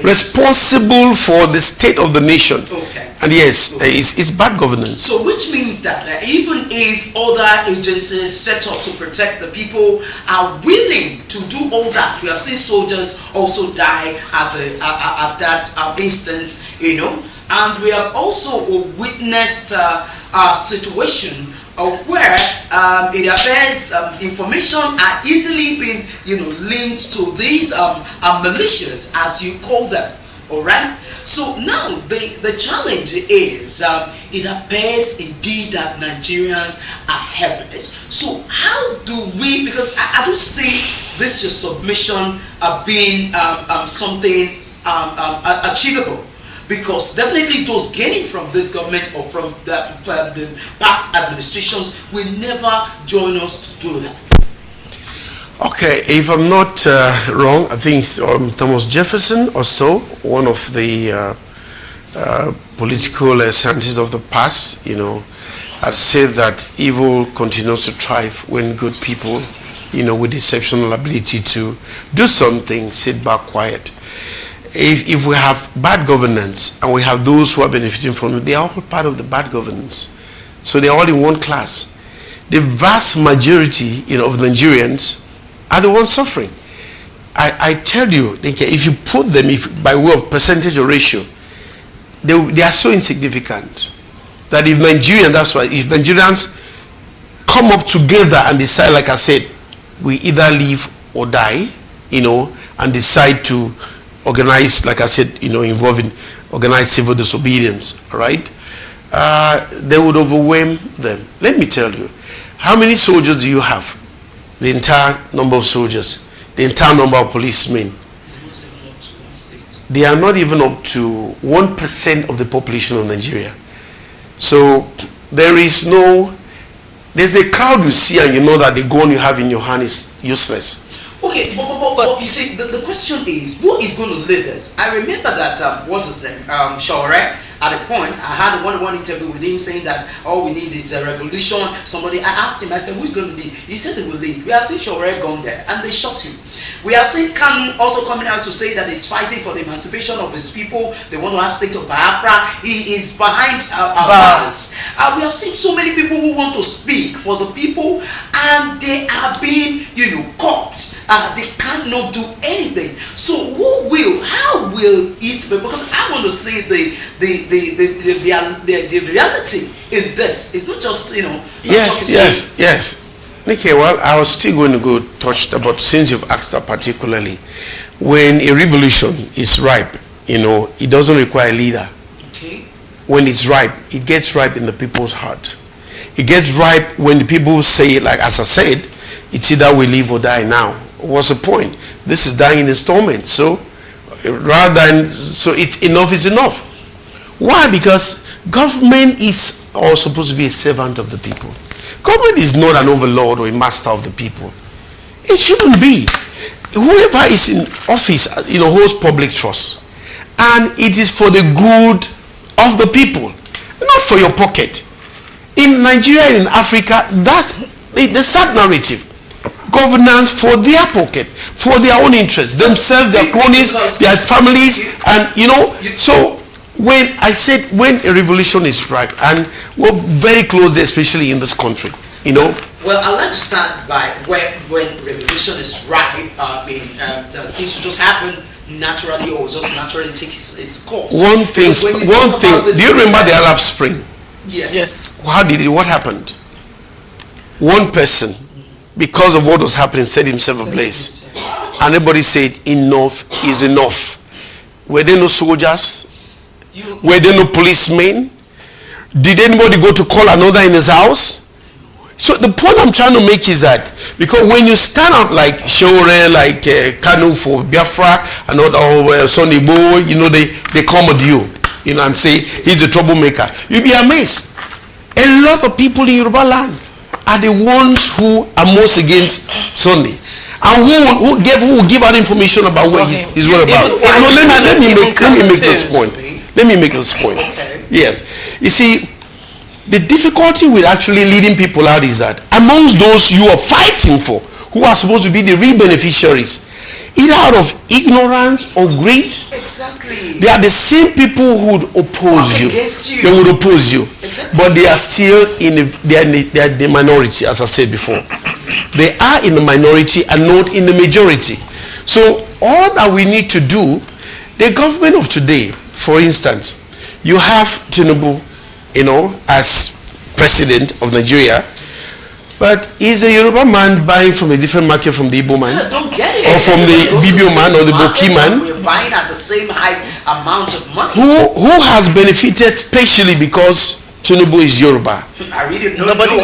responsible for the state of the nation. Okay. And yes, it's bad governance. So which means that even if other agencies set up to protect the people are willing to do all that, we have seen soldiers also die at that instance, and we have also witnessed a situation where it appears information are easily being, linked to these militias, as you call them. All right. So now the challenge is it appears indeed that Nigerians are helpless. So how do we? Because I don't see this your submission being something achievable. Because definitely those gaining from this government or from the past administrations will never join us to do that. Okay, if I'm not wrong, I think Thomas Jefferson or so, one of the political scientists of the past, had said that evil continues to thrive when good people, with exceptional ability to do something, sit back quiet. If we have bad governance and we have those who are benefiting from it, they are all part of the bad governance. So they're all in one class. The vast majority of Nigerians are the ones suffering. I tell you, if you put them by way of percentage or ratio, they are so insignificant that if Nigerians come up together and decide, like I said, we either live or die, and decide to organize, like I said, involving organized civil disobedience, right? They would overwhelm them. Let me tell you, how many soldiers do you have? The entire number of soldiers, the entire number of policemen. They are not even up to 1% of the population of Nigeria. So there's a crowd you see and you know that the gun you have in your hand is useless. Okay, but you see, the question is, who is going to lead us? I remember that, what's his name, Shaure, at a point, I had a one-on-one interview with him saying that all we need is a revolution. I asked him, I said, who's going to lead? He said they will lead. We have seen Shaure gone there, and they shot him. We have seen Kanu also coming out to say that he's fighting for the emancipation of his people. They want to have state of Biafra. He is behind bars. We have seen so many people who want to speak for the people, and they are being, caught. They cannot do anything. So how will it be? Because I want to see the reality in this. It's not just, Yes. Okay, well, I was still going to go touch about, since you've asked that particularly, when a revolution is ripe, it doesn't require a leader. Okay. When it's ripe, it gets ripe in the people's heart. It gets ripe when the people say, like as I said, it's either we live or die now. What's the point? This is dying in installments. So it's enough is enough. Why? Because government is all supposed to be a servant of the people. Government is not an overlord or a master of the people. It shouldn't be. Whoever is in office, holds public trust. And it is for the good of the people, not for your pocket. In Nigeria and in Africa, that's the sad narrative. Governance for their pocket, for their own interest, themselves, their cronies, their families, and so when I said when a revolution is ripe, and we're very close, especially in this country, Well, I'd like to start by when revolution is ripe. Things will just happen naturally, or just naturally take its course. One thing. Do you remember the Arab Spring? Yes. What happened? One person, because of what was happening, set himself ablaze, and everybody said, "Enough is enough." Were there no soldiers? Were there no policemen? Did anybody go to call another in his house? So the point I'm trying to make is that, because when you stand up like Shaure, like Kanu for Biafra, and all Sonny Bo, they come with you, and say he's a troublemaker. You'll be amazed. A lot of people in Yoruba land are the ones who are most against Sunday. And who will give out information about what he's what about. No, let me make this point. Let me make this point. Okay. Yes. You see, the difficulty with actually leading people out is that amongst those you are fighting for, who are supposed to be the real beneficiaries, either out of ignorance or greed, exactly, they are the same people who would oppose you. They would oppose you. Exactly. But they are still they are the minority, as I said before. They are in the minority and not in the majority. So all that we need to do, the government of today, for instance, you have Tinubu, as president of Nigeria, but is a Yoruba man buying from a different market from the Igbo man? I don't get it. Or from the Bibio man or the Boki man? We're buying at the same high amount of money. Who has benefited specially because Tinubu is Yoruba? I really know Nobody.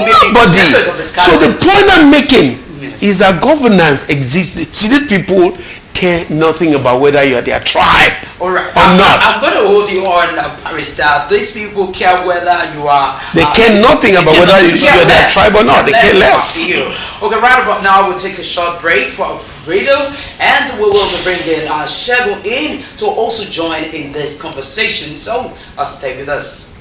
So the point I'm making is that governance exists. See, these people care nothing about whether you are their tribe or not. I'm going to hold you on, Barrister. These people care whether you are... They care nothing about whether you are their tribe or not. They care less. Okay, right about now, we'll take a short break for a radio, and we will be bringing Segun in to also join in this conversation. So, stay with us.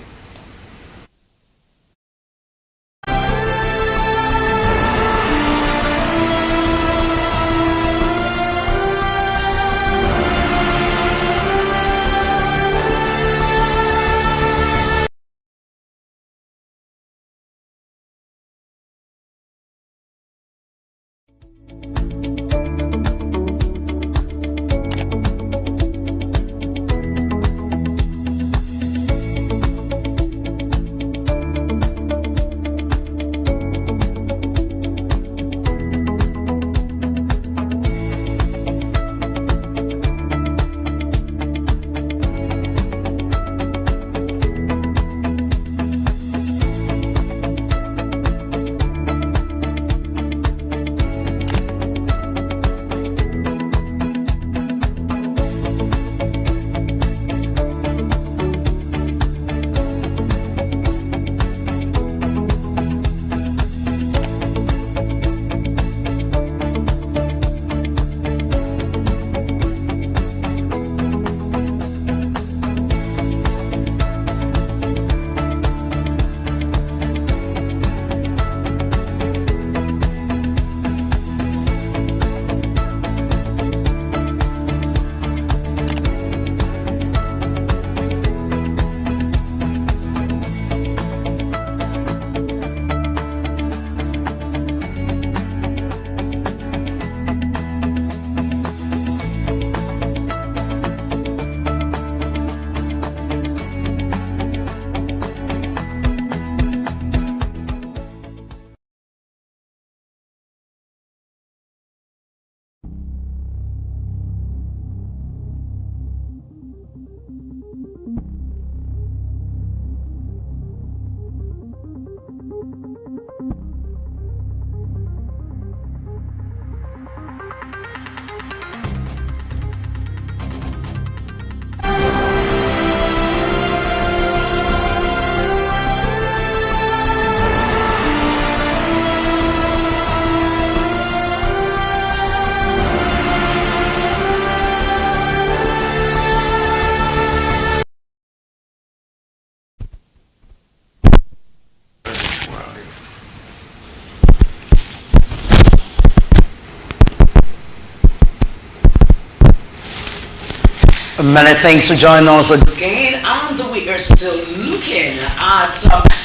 Many thanks for joining us again, and we are still looking at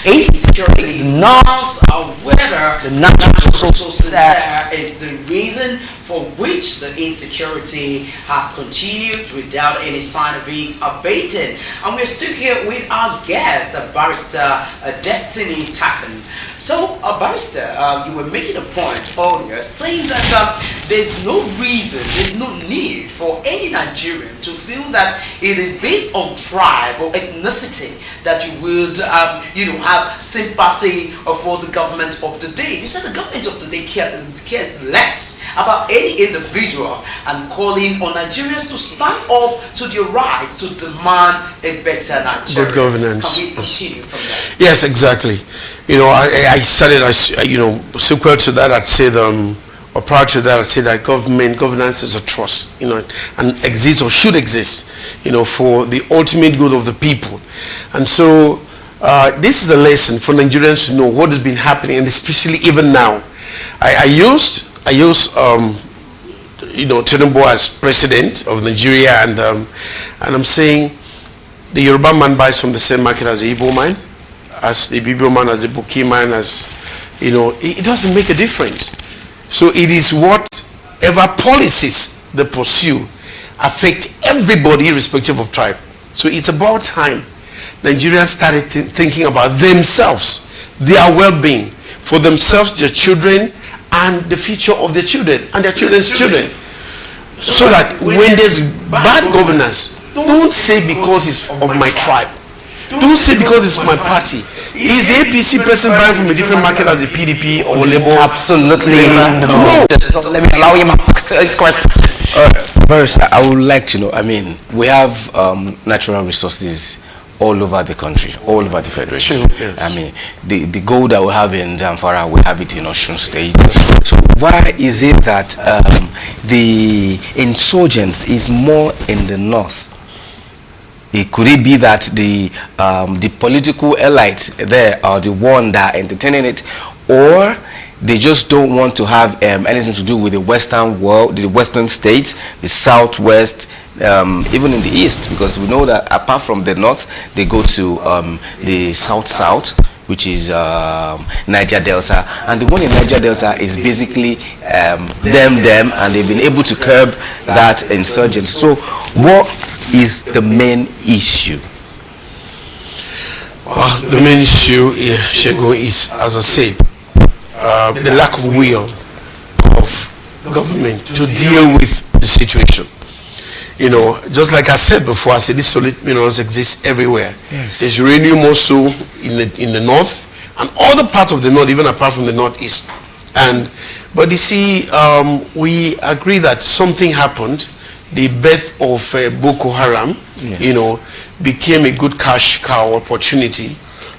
insecurity in the north, whether the natural resources there is the reason for which the insecurity has continued without any sign of it abating. And we're still here with our guest, Barrister Destiny Takan. So, Barrister, you were making a point earlier saying that there's no reason, there's no need for any Nigerian to feel that it is based on tribe or ethnicity that you would, have sympathy for the government of the day. You said the government of the day cares less about any individual, and calling on Nigerians to stand up to their rights to demand a better Nigeria. Good governance. Can we continue from there? Yes, exactly. I started, sequel to that, I'd say or prior to that, I'd say that governance is a trust, and exists or should exist, for the ultimate good of the people. And so this is a lesson for Nigerians to know what has been happening, and especially even now. I used Tinubu as president of Nigeria, and I'm saying the Yoruba man buys from the same market as the Igbo man, as the Bibio man, as the Boki man, it doesn't make a difference. So it is whatever policies they pursue affect everybody irrespective of tribe. So it's about time Nigerians started thinking about themselves, their well-being, for themselves, their children, and the future of their children and their children's children. So that when there's bad governance, don't say because it's of my tribe. Don't say because it's my party. Is the APC person buying from a different market as the PDP or Labour? Absolutely. No. So let me allow him his question. First, I would like to know, I mean, we have natural resources all over the country, all over the federation. Sure, yes. I mean, the gold that we have in Zamfara, we have it in Osun State. So why is it that the insurgents is more in the north? Could it be that the political elites there are the one that are entertaining it, or they just don't want to have anything to do with the Western world, the Western states, the Southwest, even in the East? Because we know that apart from the North, they go to the South, which is Niger Delta, and the one in Niger Delta is basically them, and they've been able to curb that insurgence. So what is the main issue? The main issue, Shego, is, as I said, the lack of will of government to deal with the situation. You know, just like I said before, I said these solid minerals exist everywhere. Yes. There's uranium also in the north and other parts of the north, even apart from the northeast. But you see, we agree that something happened. The birth of Boko Haram, yes, you know, became a good cash cow opportunity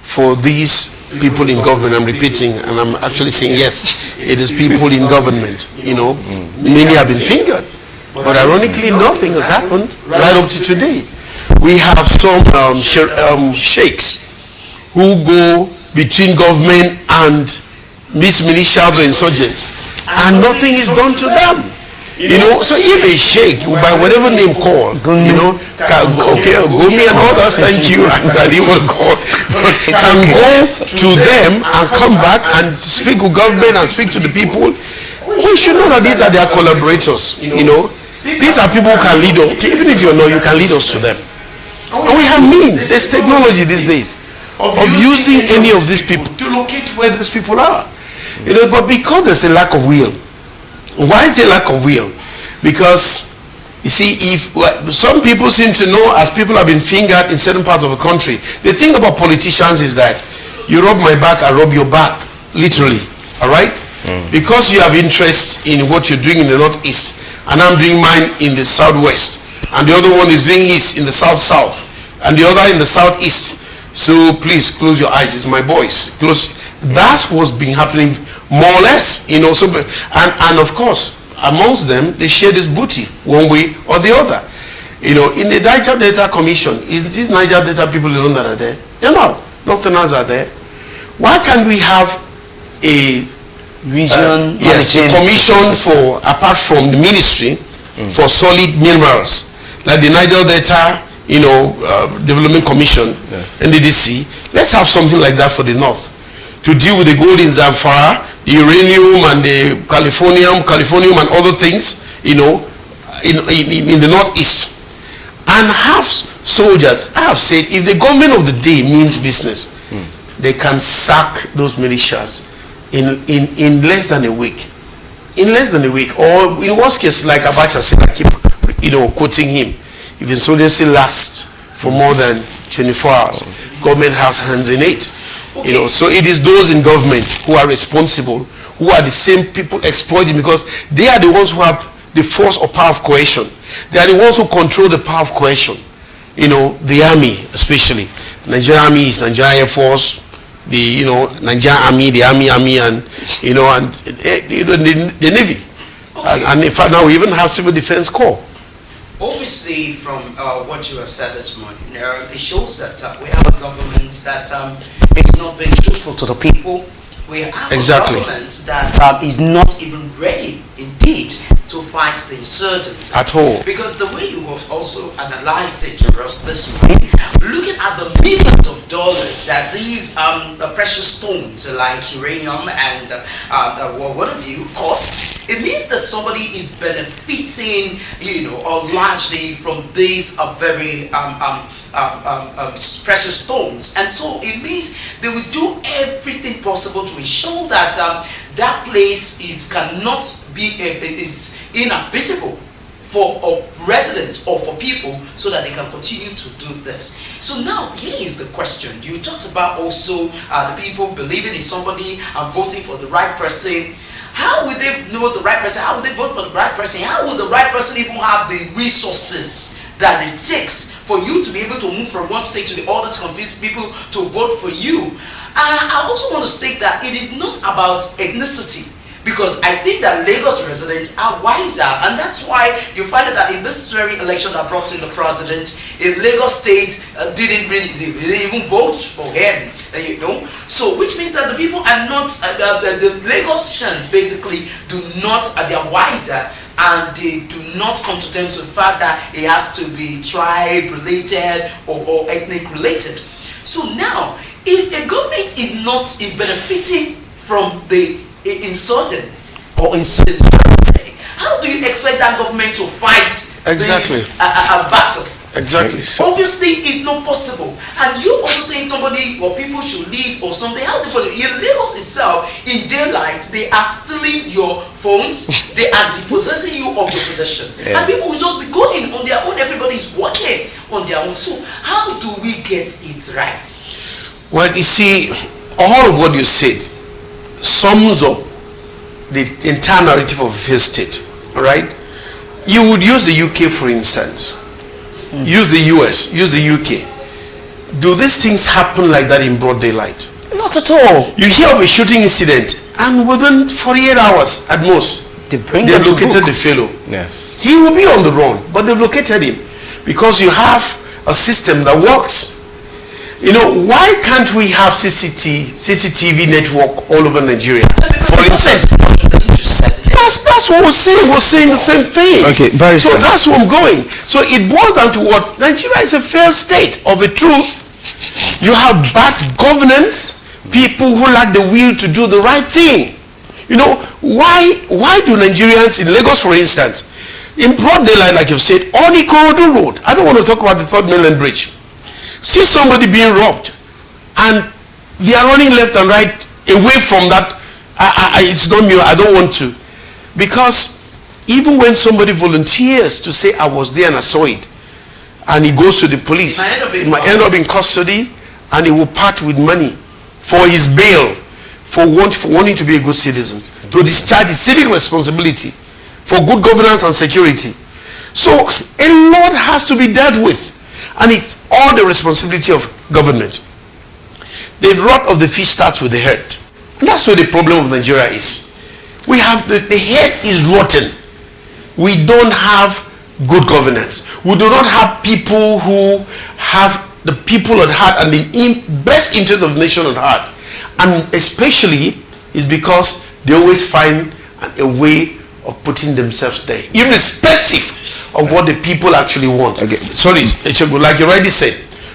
for these people in government. I'm repeating, and I'm actually saying yes, it is people in government. You know, many have been fingered. But ironically, nothing has happened right up to today. We have some sheikhs who go between government and these militias or insurgents, and nothing is done to them. You know, so if a sheikh, by whatever name called, you know, okay, Gomi and others, thank you, and that he will call, can go to them and come back and speak with government and speak to the people, we should know that these are their collaborators, you know. These are people who can lead us. Okay, even if you're not, you can lead us to them. And we have means. There's technology these days of using any of these people to locate where these people are. You know, but because there's a lack of will. Why is there a lack of will? Because you see, if some people seem to know, as people have been fingered in certain parts of the country, the thing about politicians is that you rub my back, I rub your back, literally. All right? Because you have interest in what you're doing in the northeast, and I'm doing mine in the southwest, and the other one is doing his in the south, and the other in the southeast. So please close your eyes. It's my voice. Close. That's what's been happening more or less, you know. So, and of course, amongst them, they share this booty one way or the other. You know, in the Niger Delta Commission, is these Niger Delta people alone that are there? They're not. Northerners are there. Why can't we have a Region yes, a commission for, apart from the ministry, for solid minerals, like the Niger Delta, you know, Development Commission, yes, NDDC. Let's have something like that for the north, to deal with the gold in Zamfara, the uranium and the californium and other things, you know, in the northeast, and have soldiers. I have said, if the government of the day means business, they can sack those militias in less than a week. In less than a week, or in worst case, like Abacha said, I keep, you know, quoting him, if insurgency lasts for more than 24 hours, government has hands in it. You know, so it is those in government who are responsible, who are the same people exploiting, because they are the ones who have the force or power of coercion. They are the ones who control the power of coercion. You know, the army, especially Nigerian Army is Nigerian Air Force, the, you know, Nigerian Army, the Army, and you know, and you know, the Navy, and in fact now we even have Civil Defense Corps. Obviously, from what you have said this morning, it shows that we have a government that is not being truthful to the people. We have a government that is not even ready, indeed, to fight the insurgents at all. Because the way you have also analyzed it to us this morning, looking at the millions of dollars that these precious stones like uranium and what have you cost, it means that somebody is benefiting, you know, or largely from these very precious stones. And so it means they will do everything possible to ensure that that place cannot be is inhabitable for residents or for people, so that they can continue to do this. So now here is the question. You talked about also the people believing in somebody and voting for the right person. How would they know the right person? How would they vote for the right person? How would the right person even have the resources that it takes for you to be able to move from one state to the other to convince people to vote for you? I also want to state that it is not about ethnicity, because I think that Lagos residents are wiser, and that's why you find that in this very election that brought in the president, in Lagos State didn't even vote for him, you know. So which means that the people are not, the Lagosians basically they are wiser, and they do not come to terms with the fact that it has to be tribe related or ethnic related. So now, if a government is benefiting from the insurgents or insurgency, how do you expect that government to fight this battle? Exactly. So obviously, it's not possible. And you also saying somebody or people should leave or something. How is it possible? In Lagos itself, in daylight, they are stealing your phones. They are dispossessing you of your possession. Yeah. And people will just be going on their own. Everybody is working on their own. So how do we get it right? Well, you see, all of what you said sums up the entire narrative of a state. All right? You would use the UK, for instance. Use the US, use the UK. Do these things happen like that in broad daylight? Not at all. You hear of a shooting incident, and within 48 hours at most, they've located the fellow. Yes. He will be on the run, but they've located him because you have a system that works. You know, why can't we have CCTV network all over Nigeria? For instance, that's what we're saying. We're saying the same thing. Okay, very so that's where I'm going. So it boils down to what? Nigeria is a fair state. Of a truth, you have bad governance, people who lack the will to do the right thing. You know, why do Nigerians in Lagos, for instance, in broad daylight, like you've said, on Ikorodu Road, I don't want to talk about the Third Mainland Bridge, see somebody being robbed, and they are running left and right away from that. It's not me, I don't want to. Because even when somebody volunteers to say, I was there and I saw it, and he goes to the police, it might end up in custody, and he will part with money for his bail, for wanting to be a good citizen, to discharge his civic responsibility, for good governance and security. So a lot has to be dealt with, and it's all the responsibility of government. The rot of the fish starts with the head. And that's where the problem of Nigeria is. We have the head is rotten. We don't have good governance. We do not have people who have the people at heart and the best interest of the nation at heart. And especially is because they always find a way of putting themselves there, irrespective of what the people actually want. Okay. Sorry, like you already said,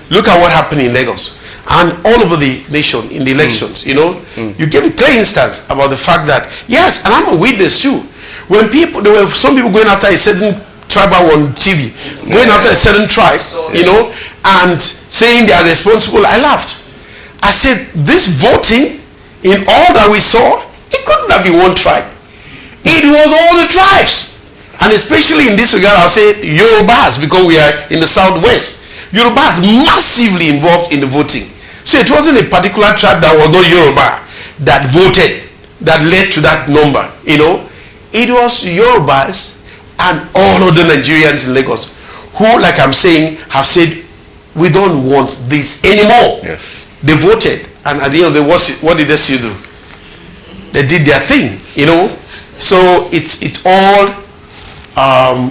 look at what happened in Lagos and all over the nation in the elections. You know, you gave a clear instance about the fact that, yes, and I'm a witness too, when there were some people going after a certain tribe on TV, going after a certain tribe, you know, and saying they are responsible. I laughed. I said, this voting, in all that we saw, it couldn't have been one tribe. It was all the tribes. And especially in this regard, I'll say Yorubas, because we are in the southwest. Yorubas massively involved in the voting. So it wasn't a particular tribe that was not Yoruba that voted, that led to that number, you know. It was Yorubas and all other Nigerians in Lagos who, like I'm saying, have said, we don't want this anymore. Yes. They voted, and at the end of the day, what did they still do? They did their thing, you know. So it's all,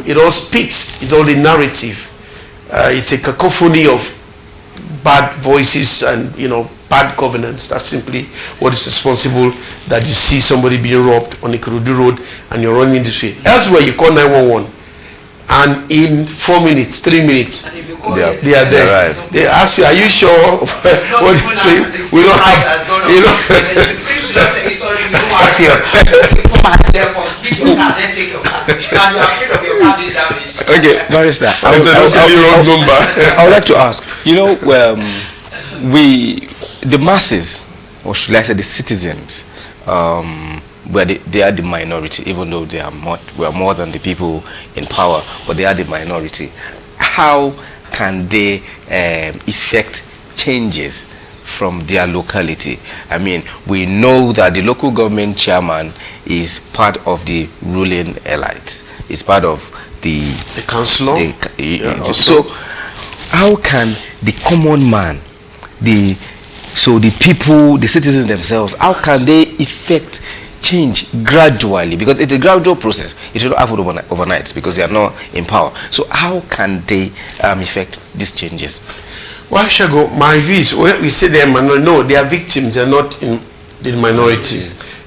it all speaks, it's all the narrative. It's a cacophony of bad voices and, you know, bad governance. That's simply what is responsible, that you see somebody being robbed on Ikorodu Road and you're running this way. Elsewhere, you call 911, and in 4 minutes, 3 minutes, they are there. Right. They ask you, are you sure of what you say? We don't have, you know. Let's take your card. And you're afraid of your card being damaged. Okay, Barrister. I would like to ask. You know, the masses, or should I say, the citizens, where they are the minority, even though we are more than the people in power, but they are the minority. How can they effect changes from their locality? I mean, we know that the local government chairman is part of the ruling elite. It's part of the councillor. So, how can the common man, the people, the citizens themselves, how can they effect change gradually? Because it's a gradual process. It should not happen overnight because they are not in power. So how can they effect these changes? Well, Shago, my view is, we say they are minority. No, they are victims. They are not in the minority.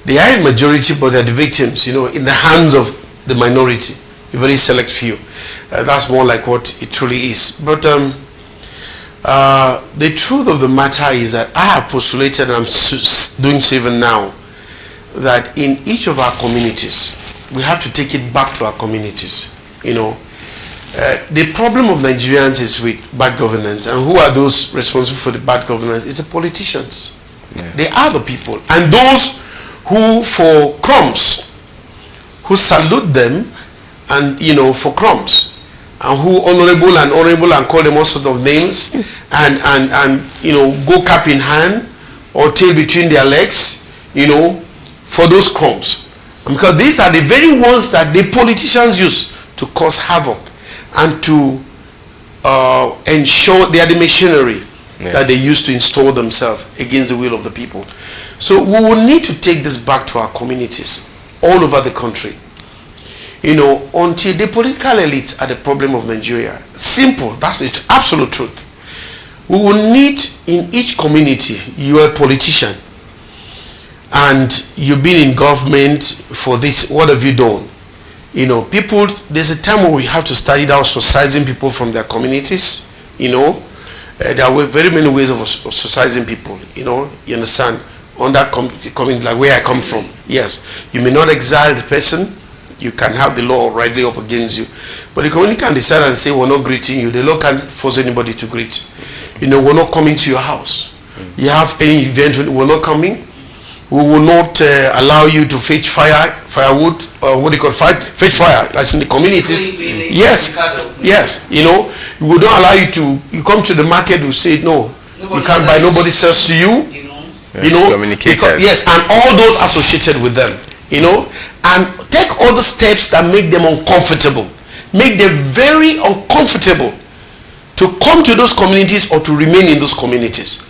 They are in majority, but they are the victims, in the hands of the minority, a very select few. That's more like what it truly is. But the truth of the matter is that I have postulated, and I'm doing so even now, that in each of our communities, we have to take it back to our communities. The problem of Nigerians is with bad governance, and who are those responsible for the bad governance? It's the politicians. Yeah. They are the people, and those who, for crumbs, who salute them, and for crumbs, and who honorable and call them all sorts of names, and go cap in hand or tail between their legs, for those crumbs, because these are the very ones that the politicians use to cause havoc and to ensure they are the machinery that they use to install themselves against the will of the people. So we will need to take this back to our communities all over the country. Until the political elites are the problem of Nigeria. Simple, that's the absolute truth. We will need in each community, you are a politician, and you've been in government for this, what have you done? People, there's a time where we have to study out socializing people from their communities. There are very many ways of socializing people, you understand, on that community, like where I come from. Yes, you may not exile the person, you can have the law rightly up against you, but the community can decide and say, we're not greeting you. The law can't force anybody to greet. We're not coming to your house. You have any event, we're not coming. We will not allow you to fetch firewood, fetch fire, like in the communities. Yes. We will not allow you to. You come to the market, we say no. You can't buy. Nobody sells to you. Yes, and all those associated with them. And take all the steps that make them uncomfortable, make them very uncomfortable to come to those communities or to remain in those communities.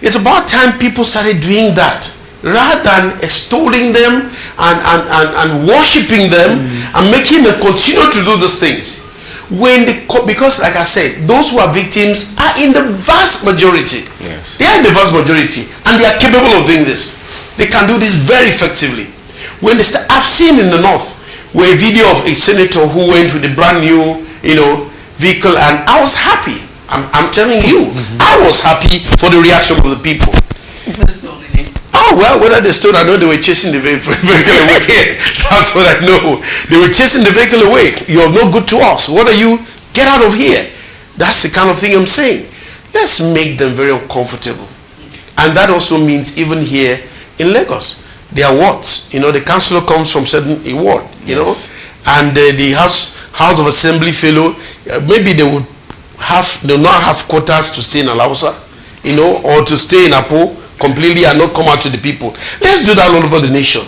It's about time people started doing that, rather than extolling them and worshiping them and making them continue to do those things. Because like I said, those who are victims are in the vast majority. Yes. They are in the vast majority, and they are capable of doing this. They can do this very effectively. I've seen in the north where a video of a senator who went with a brand new vehicle, and I was happy. I'm telling you, I was happy for the reaction of the people. Oh, well, whether they stole, I know they were chasing the vehicle away. That's what I know. They were chasing the vehicle away. You are no good to us. What are you? Get out of here. That's the kind of thing I'm saying. Let's make them very uncomfortable. And that also means even here in Lagos, there are wards. The councillor comes from certain ward, and the House of Assembly fellow, maybe they will not have quotas to stay in Alausa, or to stay in Apo completely and not come out to the people. Let's do that all over the nation.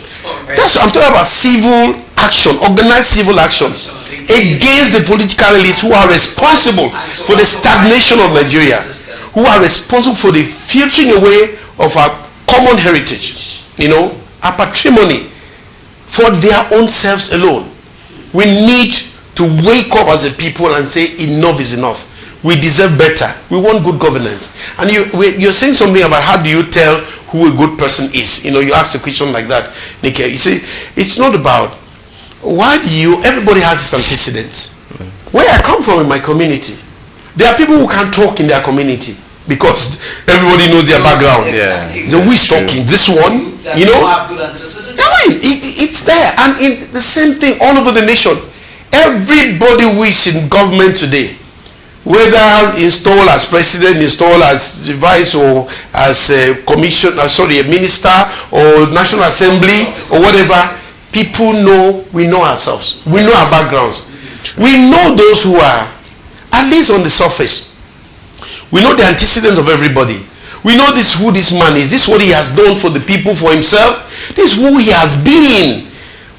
I'm talking about civil action, organized civil action against the political elites who are responsible for the stagnation of Nigeria, who are responsible for the filtering away of our common heritage, our patrimony, for their own selves alone. We need to wake up as a people and say enough is enough. We deserve better. We want good governance. And you're saying something about how do you tell who a good person is. You ask a question like that, Nick. You see, it's not about everybody has its antecedents. Where I come from in my community, there are people who can't talk in their community. because everybody knows their background. Exactly. So who is talking? This one, That you don't know? have good antecedents. I mean, it's there, and in the same thing all over the nation. Everybody who is in government today, whether installed as president, installed as vice, or as a a minister, or National Assembly, or whatever, people know, we know ourselves. We know our backgrounds. We know those who are, at least on the surface. We know the antecedents of everybody. We know who this man is. This is what he has done for the people, for himself. This is who he has been.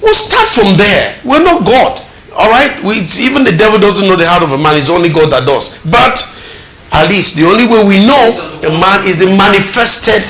We'll start from there. We're not God. All right? Even the devil doesn't know the heart of a man. It's only God that does. But at least the only way we know a man is the manifested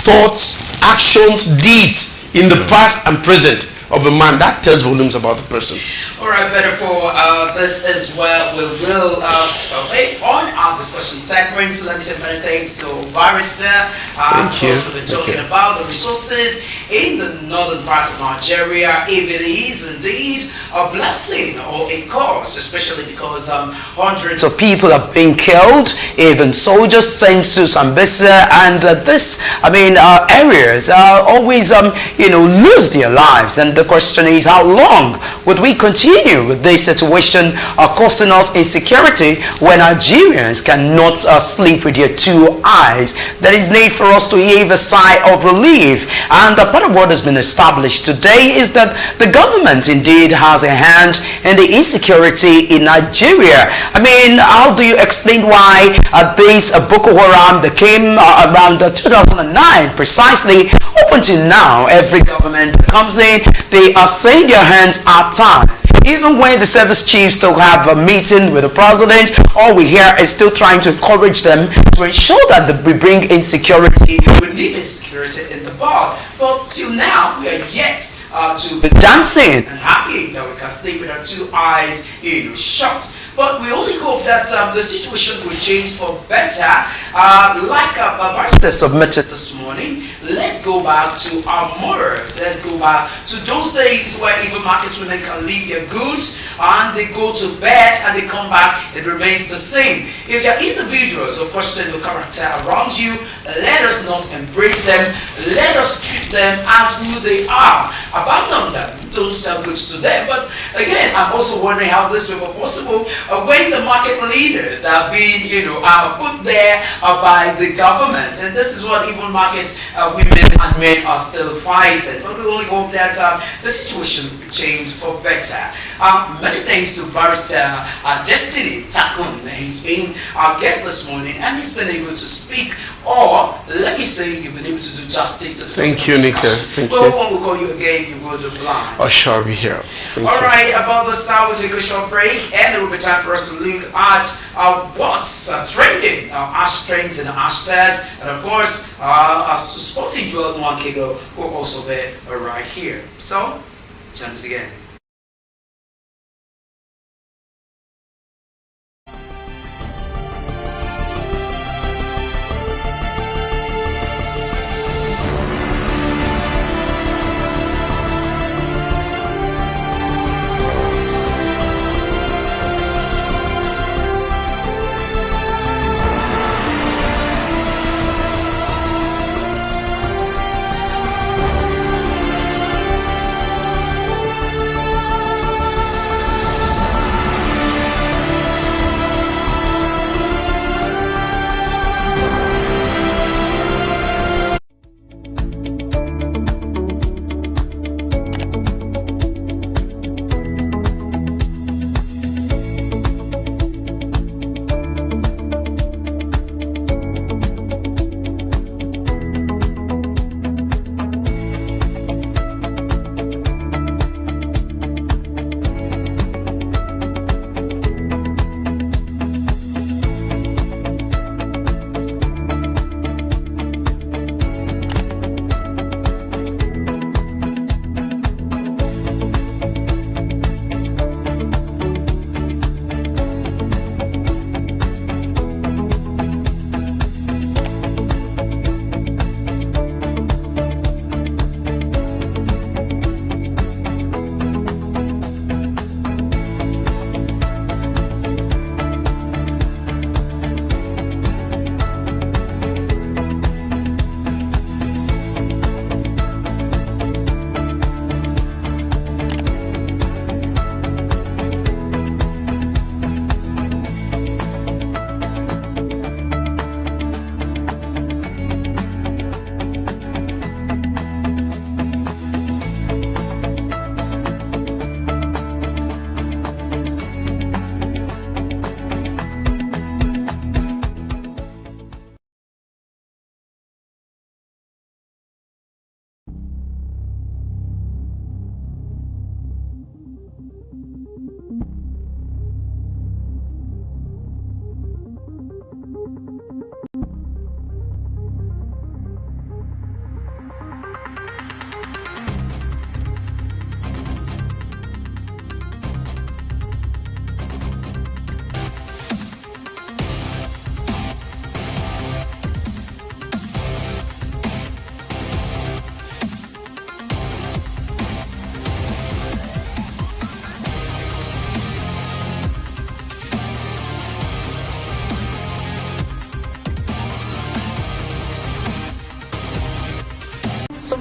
thoughts, actions, deeds in the past and present of a man. That tells volumes about the person. All right, better for this is where we will on our discussion segments. Let me say many thanks to Barrister. Thank you. We've been talking about the resources in the northern part of Nigeria. If it is indeed a blessing or a curse, especially because hundreds of people are being killed, even soldiers sent to Sambisa, and areas always lose their lives. And the question is, how long would we continue with this situation causing us insecurity when Nigerians cannot sleep with their two eyes? There is need for us to heave a sigh of relief, and part of what has been established today is that the government indeed has a hand in the insecurity in Nigeria. I mean, how do you explain why this Boko Haram that came around 2009 precisely, up until now, every government that comes in, they are saying their hands are tied. Even when the service chiefs still have a meeting with the president, all we hear is still trying to encourage them to ensure that we bring insecurity. We need insecurity in the bar. But till now, we are yet to be dancing and happy that we can sleep with our two eyes shut. But we only hope that the situation will change for better. Like Barrister submitted this morning, let's go back to our morals. Let's go back to those days where even market women can leave their goods and they go to bed and they come back, it remains the same. If there are individuals of questionable character around you, let us not embrace them. Let us treat them as who they are. Abandon them. Don't sell goods to them. But again, I'm also wondering how this will be possible when the market leaders are being, put there by the government. And this is what even market women and men are still fighting. But we only hope that the situation will change for better. Many thanks to Barrister Destiny Takun. He's been our guest this morning and he's been able to speak, or let me say, you've been able to do justice to the Thank you, Nika. Thank you. Well, when we call you again, you will decline. I shall be here. Thank All you. right, about this time, we'll take a short break and it will be time for us to look at what's trending, trends and hashtags, and of course, our sporting Joel Mwankego will also be right here. So, join us again.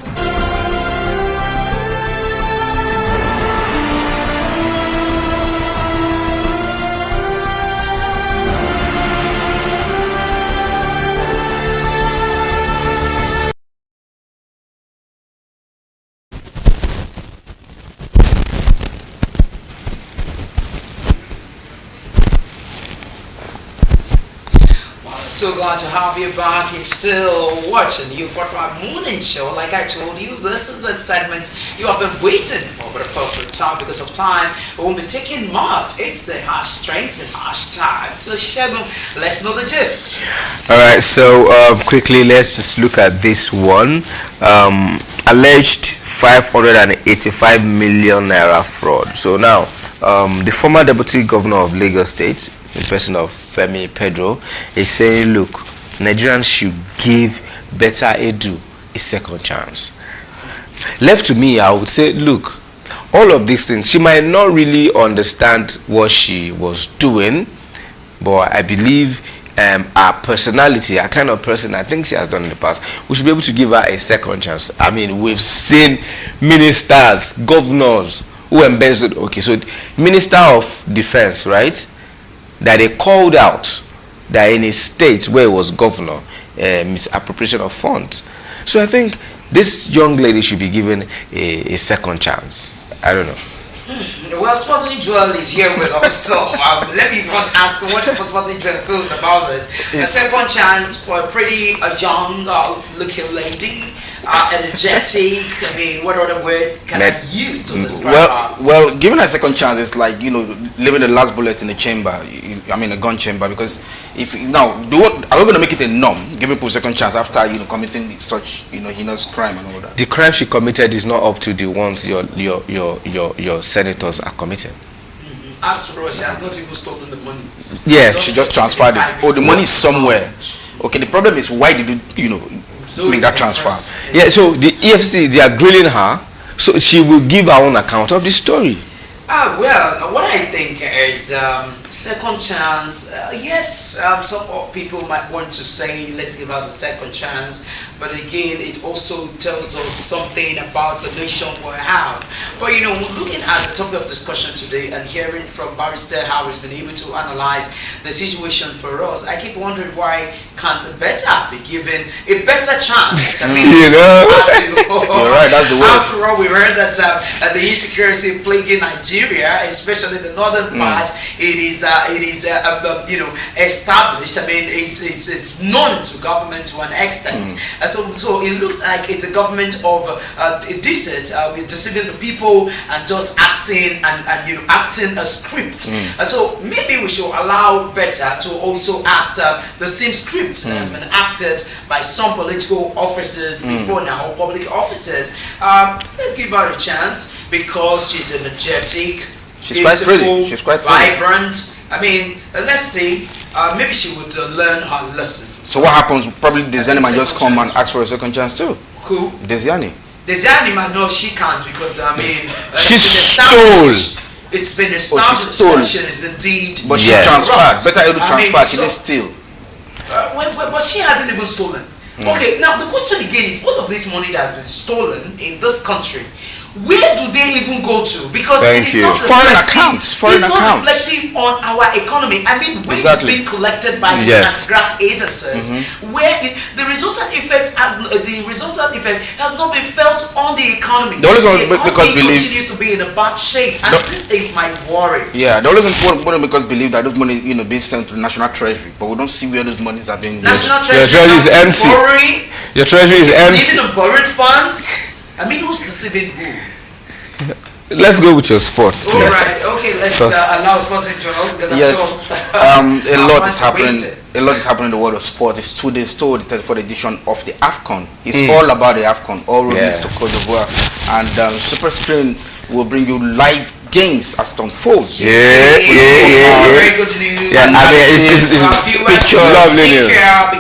some. So glad to have you back. You're still watching the U45 Morning Show. Like I told you, this is a segment you have been waiting for, but of course, for time, because of time, we won't be taking much. It's the hashtags and hashtags. So, Shegun, let's know the gist. All right, so quickly, let's just look at this one. Alleged 585 million naira fraud. So now, the former deputy governor of Lagos State, in person of Femi Pedro, is saying, look, Nigerians should give Betta Edu a second chance. Left to me, I would say, look, all of these things, she might not really understand what she was doing, but I believe her personality, her kind of person, I think she has done in the past, we should be able to give her a second chance. I mean, we've seen ministers, governors who embezzled. Okay, so Minister of Defense, right, that they called out that in a state where it was governor, misappropriation of funds. So I think this young lady should be given a second chance. I don't know. Well, Sporting Joel is here with us, so let me first ask what Sporting Joel feels about this. A second chance for a pretty young looking lady, energetic. I mean, what other words can I use to describe her? Well, giving her a second chance is like, you know, leaving the last bullet in the chamber. I mean, a gun chamber. Because if now, are we going to make it a norm, giving people a second chance after, you know, committing such, you know, heinous crime and all that? The crime she committed is not up to the ones your senators are committing. After all, she has not even stolen the money. Yeah, she just transferred it. Oh, the money is somewhere. Okay, the problem is, why did you know, make that transfer? Yeah, so the EFCC, they are grilling her, so she will give her own account of the story. Well, what I think is second chance. Yes, some people might want to say let's give her the second chance, but again, it also tells us something about the nation we have. But you know, looking at the topic of discussion today and hearing from Barrister how he's been able to analyze the situation for us, I keep wondering why can't Betta be given a better chance? I mean, you know, you're right. That's the word. After all, we heard that the insecurity plaguing Nigeria, especially the northern part, it is you know, established. I mean, it's known to government to an extent. So it looks like it's a government of deceit, with deceiving the people and just acting and you know, acting a script. So maybe we should allow Betta to also act the same script that has been acted by some political officers before now, public officers. Let's give her a chance because she's energetic. She's quite pretty. She's quite vibrant. I mean, let's see. Maybe she would learn her lesson. So what happens? Probably Desiani might just come and ask for a second chance too. Who? Desiani. Desiani might know she can't because I mean she stole. It's been established that she is indeed. But she transferred. Betta Edu transferred. She didn't steal. But she hasn't even stolen. Okay, now the question again is, all of this money that has been stolen in this country, where do they even go to? Because it's not foreign accounts. Foreign accounts. Not reflecting on our economy. I mean, when it's being collected by the anti-graft agencies, where the resultant effect has not been felt on the economy. The only one because continues to be in a bad shape, and this is my worry. Yeah, the only one because believe that those money, you know, being sent to the National Treasury, but we don't see where those monies are being. National Treasury is empty. Your treasury is empty. Needing the borrowed funds. I mean, who's deceiving who? Let's go with your sports, please. Alright, okay, let's allow sports into because yes, a lot is happening. A lot is happening in the world of sport. It's 2 days to the 34th edition of the AFCON. It's all about the AFCON. All roads to Cote d'Ivoire, and Super Spring We'll bring you live games as it unfolds. Very good news. Yeah, I mean, it's lovely news.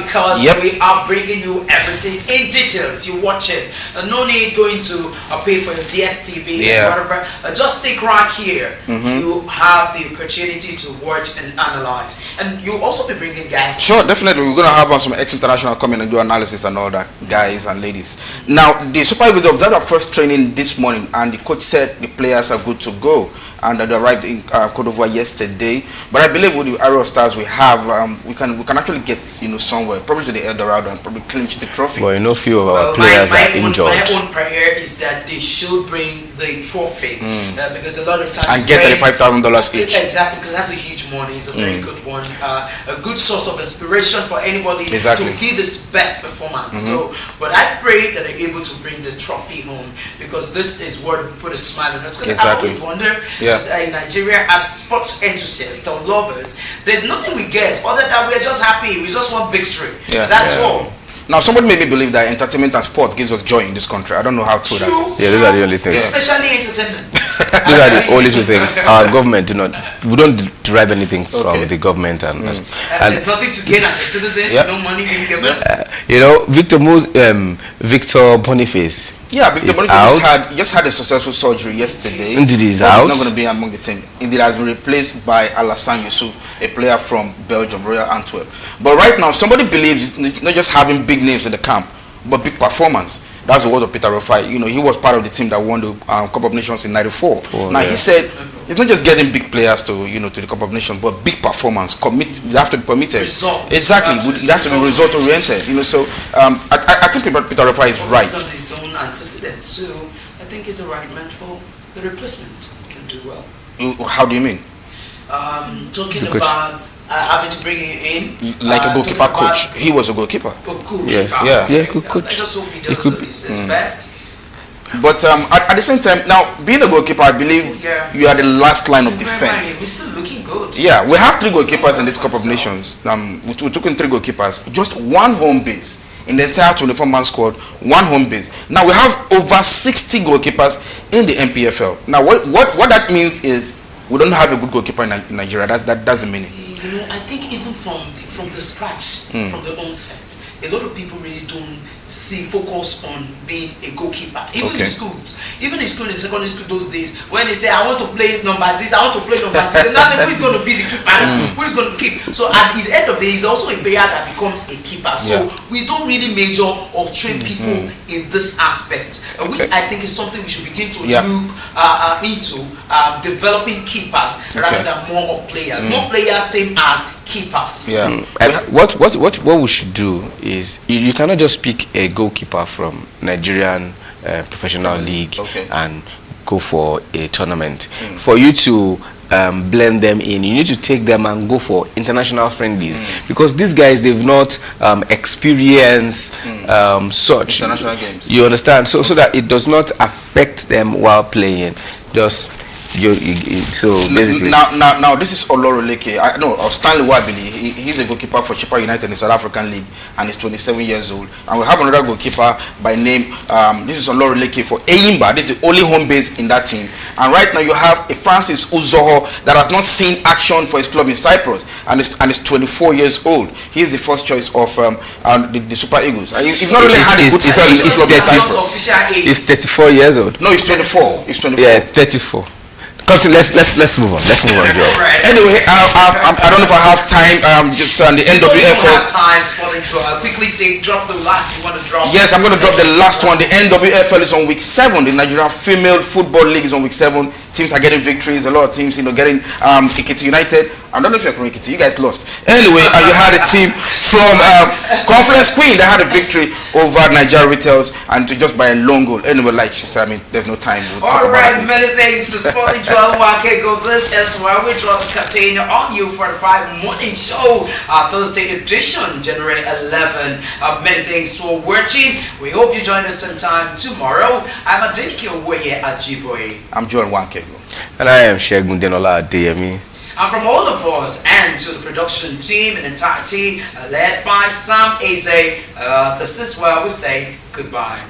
Because we are bringing you everything in details. You watch it. No need going to pay for your DSTV or whatever. Just stick right here. You have the opportunity to watch and analyze. And you'll also be bringing guys. Sure, definitely. We're going to have some ex-international come in and do analysis and all that, guys and ladies. Now, the Super Eagles observed our first training this morning, and the coach said the players are good to go. And they arrived in Cote d'Ivoire yesterday. But I believe with the Aero Stars we have, we can actually get somewhere, probably to the El Dorado, and probably clinch the trophy. Well, few of our players are injured. My own prayer is that they should bring the trophy because a lot of times and get $35,000 each. Exactly, because that's a huge money. It's a very good one, a good source of inspiration for anybody to give his best performance. So, but I pray that they're able to bring the trophy home because this is what put a smile on us. Because I always wonder. In Nigeria, as sports enthusiasts or lovers, there's nothing we get other than we're just happy. We just want victory. That's all. Now, somebody maybe believe that entertainment and sports gives us joy in this country. I don't know how true that is. Yeah, those are the only things. Especially entertainment. Those are the only two things. Our government we don't derive anything from the government, and there's nothing to gain as a citizen. No money being given. Victor Boniface. Yeah, Victor Boniface just had a successful surgery yesterday. Indeed, he's out. He's not going to be among the team. Indeed, has been replaced by Alassane Youssouf, a player from Belgium, Royal Antwerp. But right now, somebody believes not just having big names in the camp, but big performance. That's the word of Peter Rufai. He was part of the team that won the Cup of Nations in '94. He said it's not just getting big players to to the Cup of Nations, but big performance. You have to be committed. Exactly. You have to be result oriented. So I think Peter Rufai is right. Based on his own antecedents, so I think he's the right man for the replacement. He can do well. How do you mean? Talking about having to bring him in like a goalkeeper coach. He was a goalkeeper. Yes. Good coach. I just hope he does his best. But at the same time, now being a goalkeeper, I believe you are the last line of defense. We're still looking good. Yeah, we have 3 goalkeepers in this Cup of Nations. We took in 3 goalkeepers, just 1 home base in the entire 24-man squad, 1 home base. Now we have over 60 goalkeepers in the MPFL. Now what that means is we don't have a good goalkeeper in Nigeria. That's the meaning. I think even from the scratch, from the onset, a lot of people really don't focus on being a goalkeeper. Even in schools, in secondary school those days, when they say I want to play number this, I want to play number this, and that's who is going to be the keeper, who is going to keep. So at the end of the day, he's also a player that becomes a keeper. So we don't really major or train people in this aspect, which I think is something we should begin to look into, developing keepers rather than more of players. More players same as keepers. What we should do is you cannot just pick a goalkeeper from Nigerian professional league and go for a tournament. For you to blend them in, you need to take them and go for international friendlies because these guys, they've not experienced such international games. You understand? So that it does not affect them while playing. So basically, now this is Oloroleke. Stanley Wabili. He's a goalkeeper for Chippa United in the South African League, and he's 27 years old. And we have another goalkeeper by name. This is Oloroleke for Eyimba. This is the only home base in that team. And right now you have a Francis Uzoho that has not seen action for his club in Cyprus, and is 24 years old. He is the first choice of the Super Eagles. He's not really had a good time in his club in Cyprus. He's 34 years old. No, he's 24. He's 24. Yeah, 34. Let's move on. Joe. Anyway, I don't know if I have time. Just on the NWFL. We don't have time for the quickly say drop the last you want to drop. Yes, I'm going to drop the last one. The NWFL is on week 7. The Nigerian Female Football League is on week 7. Teams are getting victories. A lot of teams, getting Ekiti United. I don't know if you're from Ekiti. You guys lost. Anyway, you had a team from Conference Queen. They had a victory over Nigeria Retails and just by a long goal. Anyway, like she said, there's no time. All right, many thanks to Sporting Joel Wakego. This is where we drop the container on you for the Friday morning show, Thursday edition, January 11. Many thanks for watching. We hope you join us sometime tomorrow. I'm Adenike Owoye Ajiboye. I'm Joel Wakego. And I am Shegun Denola Adeyemi. And from all of us and to the production team and entire team led by Sam Eze, this is where we say goodbye.